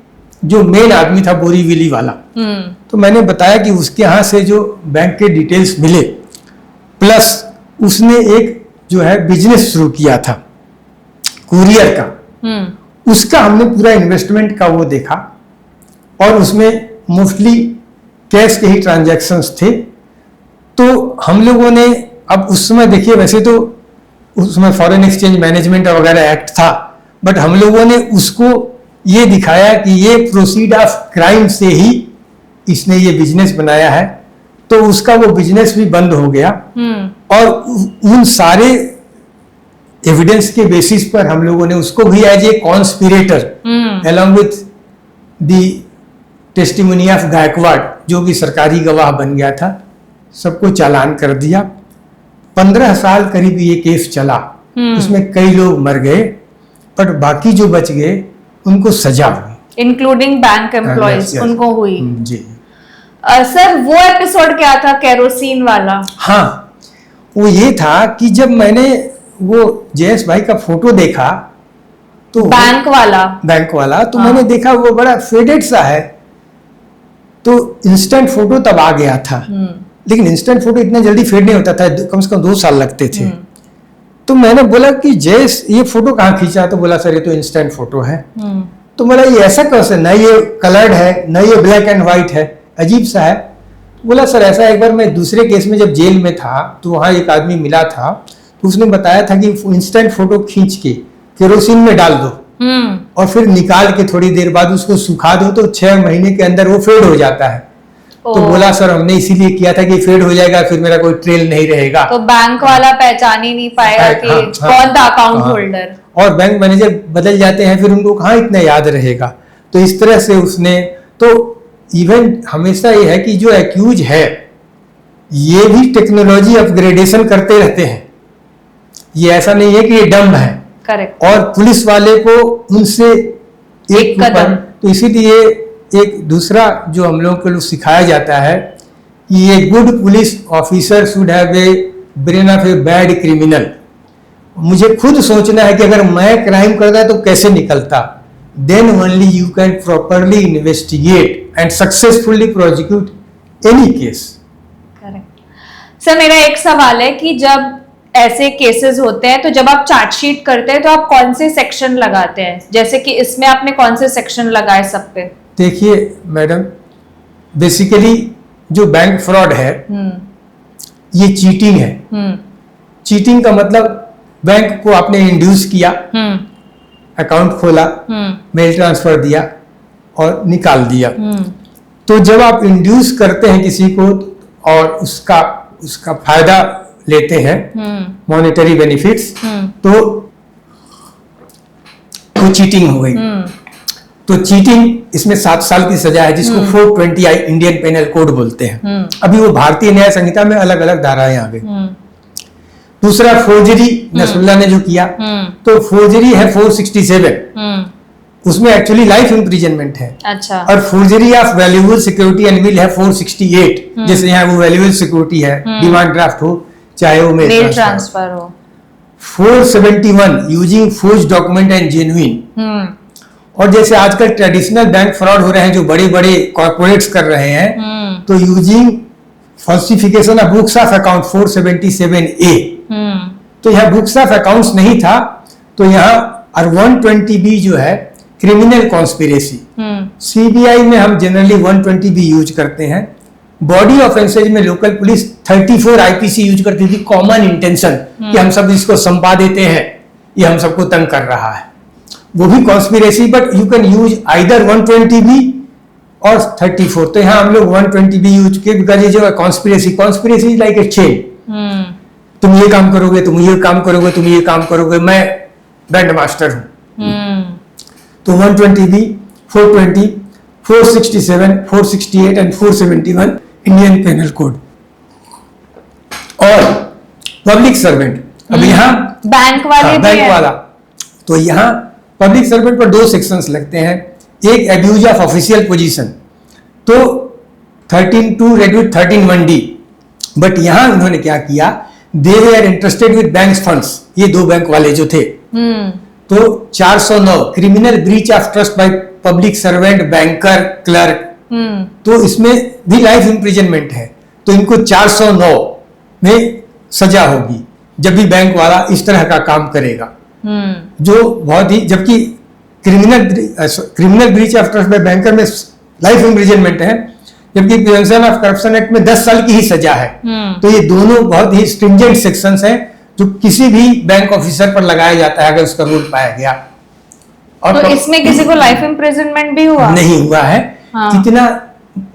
Speaker 2: जो मेन आदमी था बोरीवली वाला, तो मैंने बताया कि उसके यहाँ से जो बैंक के डिटेल्स मिले, प्लस उसने एक जो है बिजनेस शुरू किया था कुरियर का, उसका हमने पूरा इन्वेस्टमेंट का वो देखा और उसमें मोस्टली कैश के ही ट्रांजैक्शंस थे। तो हम लोगों ने, अब उस समय देखिए वैसे तो उस समय फॉरेन एक्सचेंज मैनेजमेंट वगैरह एक्ट था, बट हम लोगों ने उसको ये दिखाया कि ये प्रोसीड ऑफ क्राइम से ही इसने ये बिजनेस बनाया है। तो उसका वो बिजनेस भी बंद हो गया। और उन सारे एविडेंस के बेसिस पर हम लोगों ने उसको भी as a conspirator along with the testimony of Gaikwad, जो कि सरकारी गवाह बन गया था, सबको चालान कर दिया। 15 साल करीब ये केस चला। उसमें कई लोग मर गए, बट बाकी जो बच गए उनको सजा हुई,
Speaker 1: इंक्लूडिंग बैंक एम्प्लॉयज, उनको हुई।
Speaker 2: जी।
Speaker 1: सर वो एपिसोड क्या था केरोसिन वाला?
Speaker 2: हाँ, वो ये था कि जब मैंने वो जयेश भाई का फोटो देखा तो बैंक वाला तो मैंने देखा वो बड़ा फेडेड सा है। तो इंस्टेंट फोटो तब आ गया था, लेकिन इंस्टेंट फोटो इतना जल्दी फेड नहीं होता था, कम से कम 2 साल लगते थे। तो मैंने बोला कि जयेश ये फोटो कहाँ खींचा? तो बोला सर ये तो इंस्टेंट फोटो है। तो बोला ये ऐसा कैसे, ना ये कलर्ड है ना ये ब्लैक एंड व्हाइट है, अजीब सा है। बोला सर ऐसा, एक बार मैं दूसरे केस में जब जेल में था तो वहां एक आदमी मिला था, तो उसने बताया था कि इंस्टेंट फोटो खींच के केरोसिन में डाल दो और फिर निकाल के थोड़ी देर बाद उसको सुखा दो तो 6 महीने के अंदर वो फेड हो जाता है। तो बोला सर हमने इसीलिए किया था कि फेड हो जाएगा, फिर मेरा कोई ट्रेल नहीं रहेगा।
Speaker 1: तो बैंक वाला पहचान ही नहीं पाएगा कि कौन था अकाउंट होल्डर।
Speaker 2: और बैंक मैनेजर बदल जाते हैं, फिर उनको कहाँ इतना याद रहेगा। तो इस तरह से उसने, तो इवन हमेशा ये है कि जो एक्यूज है ये भी टेक्नोलॉजी अपग्रेडेशन करते रहते हैं, ये ऐसा नहीं है कि ये डम्ब है।
Speaker 1: करेक्ट।
Speaker 2: और पुलिस वाले को उनसे एक
Speaker 1: कदम।
Speaker 2: तो इसीलिए एक दूसरा जो हम लोगों को सिखाया जाता है कि ये good police officer should have a brain of a bad criminal. मुझे खुद सोचना है कि अगर मैं क्राइम करता तो कैसे निकलता, then only you can properly investigate and successfully prosecute any case.
Speaker 1: Correct. Sir मेरा एक सवाल है कि जब ऐसे केसेस होते हैं तो जब आप चार्जशीट करते हैं तो आप कौन से सेक्शन लगाते हैं, जैसे कि इसमें आपने कौन से सेक्शन लगाए सब पे?
Speaker 2: देखिए मैडम, बेसिकली जो बैंक फ्रॉड है ये चीटिंग है। चीटिंग का मतलब बैंक को आपने इंड्यूस किया, अकाउंट खोला, मेल ट्रांसफर दिया और निकाल दिया। तो जब आप इंड्यूस करते हैं किसी को और उसका फायदा लेते हैं, मॉनेटरी बेनिफिट्स, तो चीटिंग हो गई। तो चीटिंग इसमें 7 साल की सजा है, जिसको 420 इंडियन पेनल कोड बोलते हैं। अभी वो भारतीय न्याय संहिता में अलग अलग धाराएं आ गई। दूसरा फोर्जरी, नसरुल्लाह ने जो किया, तो फोर्जरी है 467, उसमें एक्चुअली लाइफ इम्प्रिजनमेंट है।
Speaker 1: अच्छा।
Speaker 2: और forgery of valuable security and will है 468, जैसे यहाँ वो वैल्यूएबल सिक्योरिटी है, डिमांड ड्राफ्ट हो चाहे वो मेल ट्रांसफर हो। 471 using forge document and genuine. और जैसे आजकल ट्रेडिशनल बैंक फ्रॉड हो रहे हैं जो बड़े बड़े कॉर्पोरेट्स कर रहे हैं, तो using falsification of books of account 477A। तो यहाँ बुक्स ऑफ अकाउंट्स नहीं था, तो यहाँ और 120B जो है क्रिमिनल कॉन्स्पिरेसी। सीबीआई में हम जनरली 120B यूज करते हैं। बॉडी ऑफेंसेज में लोकल पुलिस 34 आईपीसी यूज करती थी, कॉमन इंटेंशन, कि हम सब इसको संपा देते हैं, ये हम सबको तंग कर रहा है, वो भी conspiracy. But you can use either 120B और 34। तो यहाँ हम लोग 120B यूज किए, बिकॉज ये जो कॉन्स्पिरेसी लाइक ए चेन, तुम ये काम करोगे, तुम ये काम करोगे, तुम ये काम करोगे, मैं बैंड मास्टर हूं। तो 120B, 420, 467, 468 and 471 Indian penal code. और पब्लिक सर्वेंट, अब यहाँ
Speaker 1: बैंक वाले भी
Speaker 2: बैंक
Speaker 1: हैं।
Speaker 2: वाला, तो यहाँ पब्लिक सर्वेंट पर 2 सेक्शंस लगते हैं। एक एब्यूज ऑफ ऑफिशियल पोजीशन, तो 13(2) रेड्यूट 13(1)D। बट यहाँ उन्होंने क्या किया, they were interested with bank funds, ये 2 बैंक वाले जो थे। तो 409 criminal breach of trust by public servant, banker, clerk, तो इसमें भी लाइफ इम्प्रिजनमेंट है। तो इनको 409 में सजा होगी जब भी बैंक वाला इस तरह का काम करेगा, जो बहुत ही, जबकि criminal breach of trust bye banker में लाइफ इम्प्रिजनमेंट है, जबकि प्रिवेंशन ऑफ करप्शन एक्ट में 10 साल की ही सजा है। तो ये दोनों बहुत ही स्ट्रिंजेंट सेक्शंस हैं जो किसी भी बैंक ऑफिसर पर लगाया जाता है अगर उसका रूल पाया गया। और
Speaker 1: तो इसमें किसी को लाइफ इम्प्रिजनमेंट भी हुआ?
Speaker 2: नहीं हुआ है।
Speaker 1: हाँ।
Speaker 2: कितना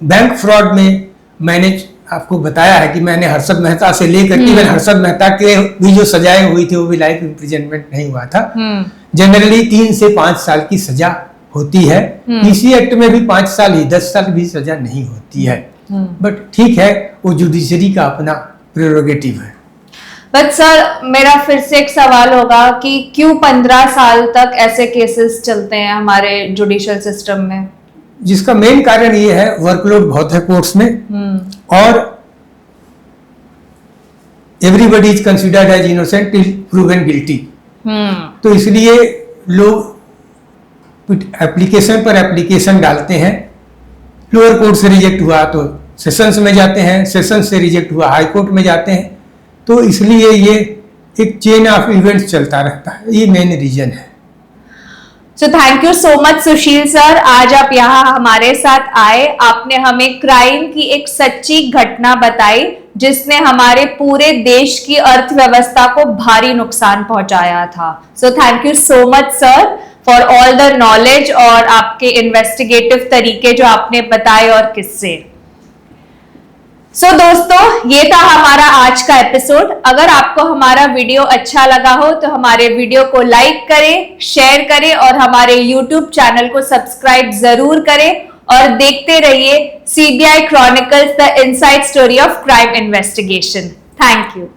Speaker 2: बैंक फ्रॉड में मैंने आपको बताया है कि मैंने हर्षद मेहता से लेकर के हर्षद मेहता के भी जो सजाएं हुई थी वो भी लाइफ इम्प्रिजनमेंट नहीं हुआ था। जनरली 3 से 5 साल की सजा होती है। पीसी एक्ट में भी 5 साल ही, 10 साल भी सजा नहीं होती है। बट ठीक है, वो जुडिशरी का अपना प्रेरोगेटिव है।
Speaker 1: बट सर मेरा फिर से एक सवाल होगा कि क्यों 15 साल तक ऐसे केसेस चलते हैं हमारे जुडिशियल सिस्टम में?
Speaker 2: जिसका मेन कारण ये है, वर्कलोड बहुत है कोर्ट्स में, और everybody is considered as innocent till proven guilty. तो इसलिए लोग एप्लीकेशन पर एप्लीकेशन डालते हैं। लोअर कोर्ट से रिजेक्ट हुआ तो सेशंस में जाते हैं, सेशंस से रिजेक्ट हुआ हाई कोर्ट में जाते हैं। तो इसलिए ये एक चेन ऑफ इवेंट्स चलता रहता है, ये मेन रीजन है।
Speaker 1: So thank you so much Sushil sir, आज आप यहाँ हमारे साथ आए, आपने हमें क्राइम की एक सच्ची घटना बताई जिसने हमारे पूरे देश की अर्थव्यवस्था को भारी नुकसान पहुंचाया था। So thank you so much sir for all the knowledge और आपके इन्वेस्टिगेटिव तरीके जो आपने बताए और किस्से। सो दोस्तों, ये था हमारा आज का एपिसोड। अगर आपको हमारा वीडियो अच्छा लगा हो तो हमारे वीडियो को लाइक करें, शेयर करें और हमारे YouTube चैनल को सब्सक्राइब जरूर करें और देखते रहिए CBI Chronicles, the inside story of crime investigation. Thank you.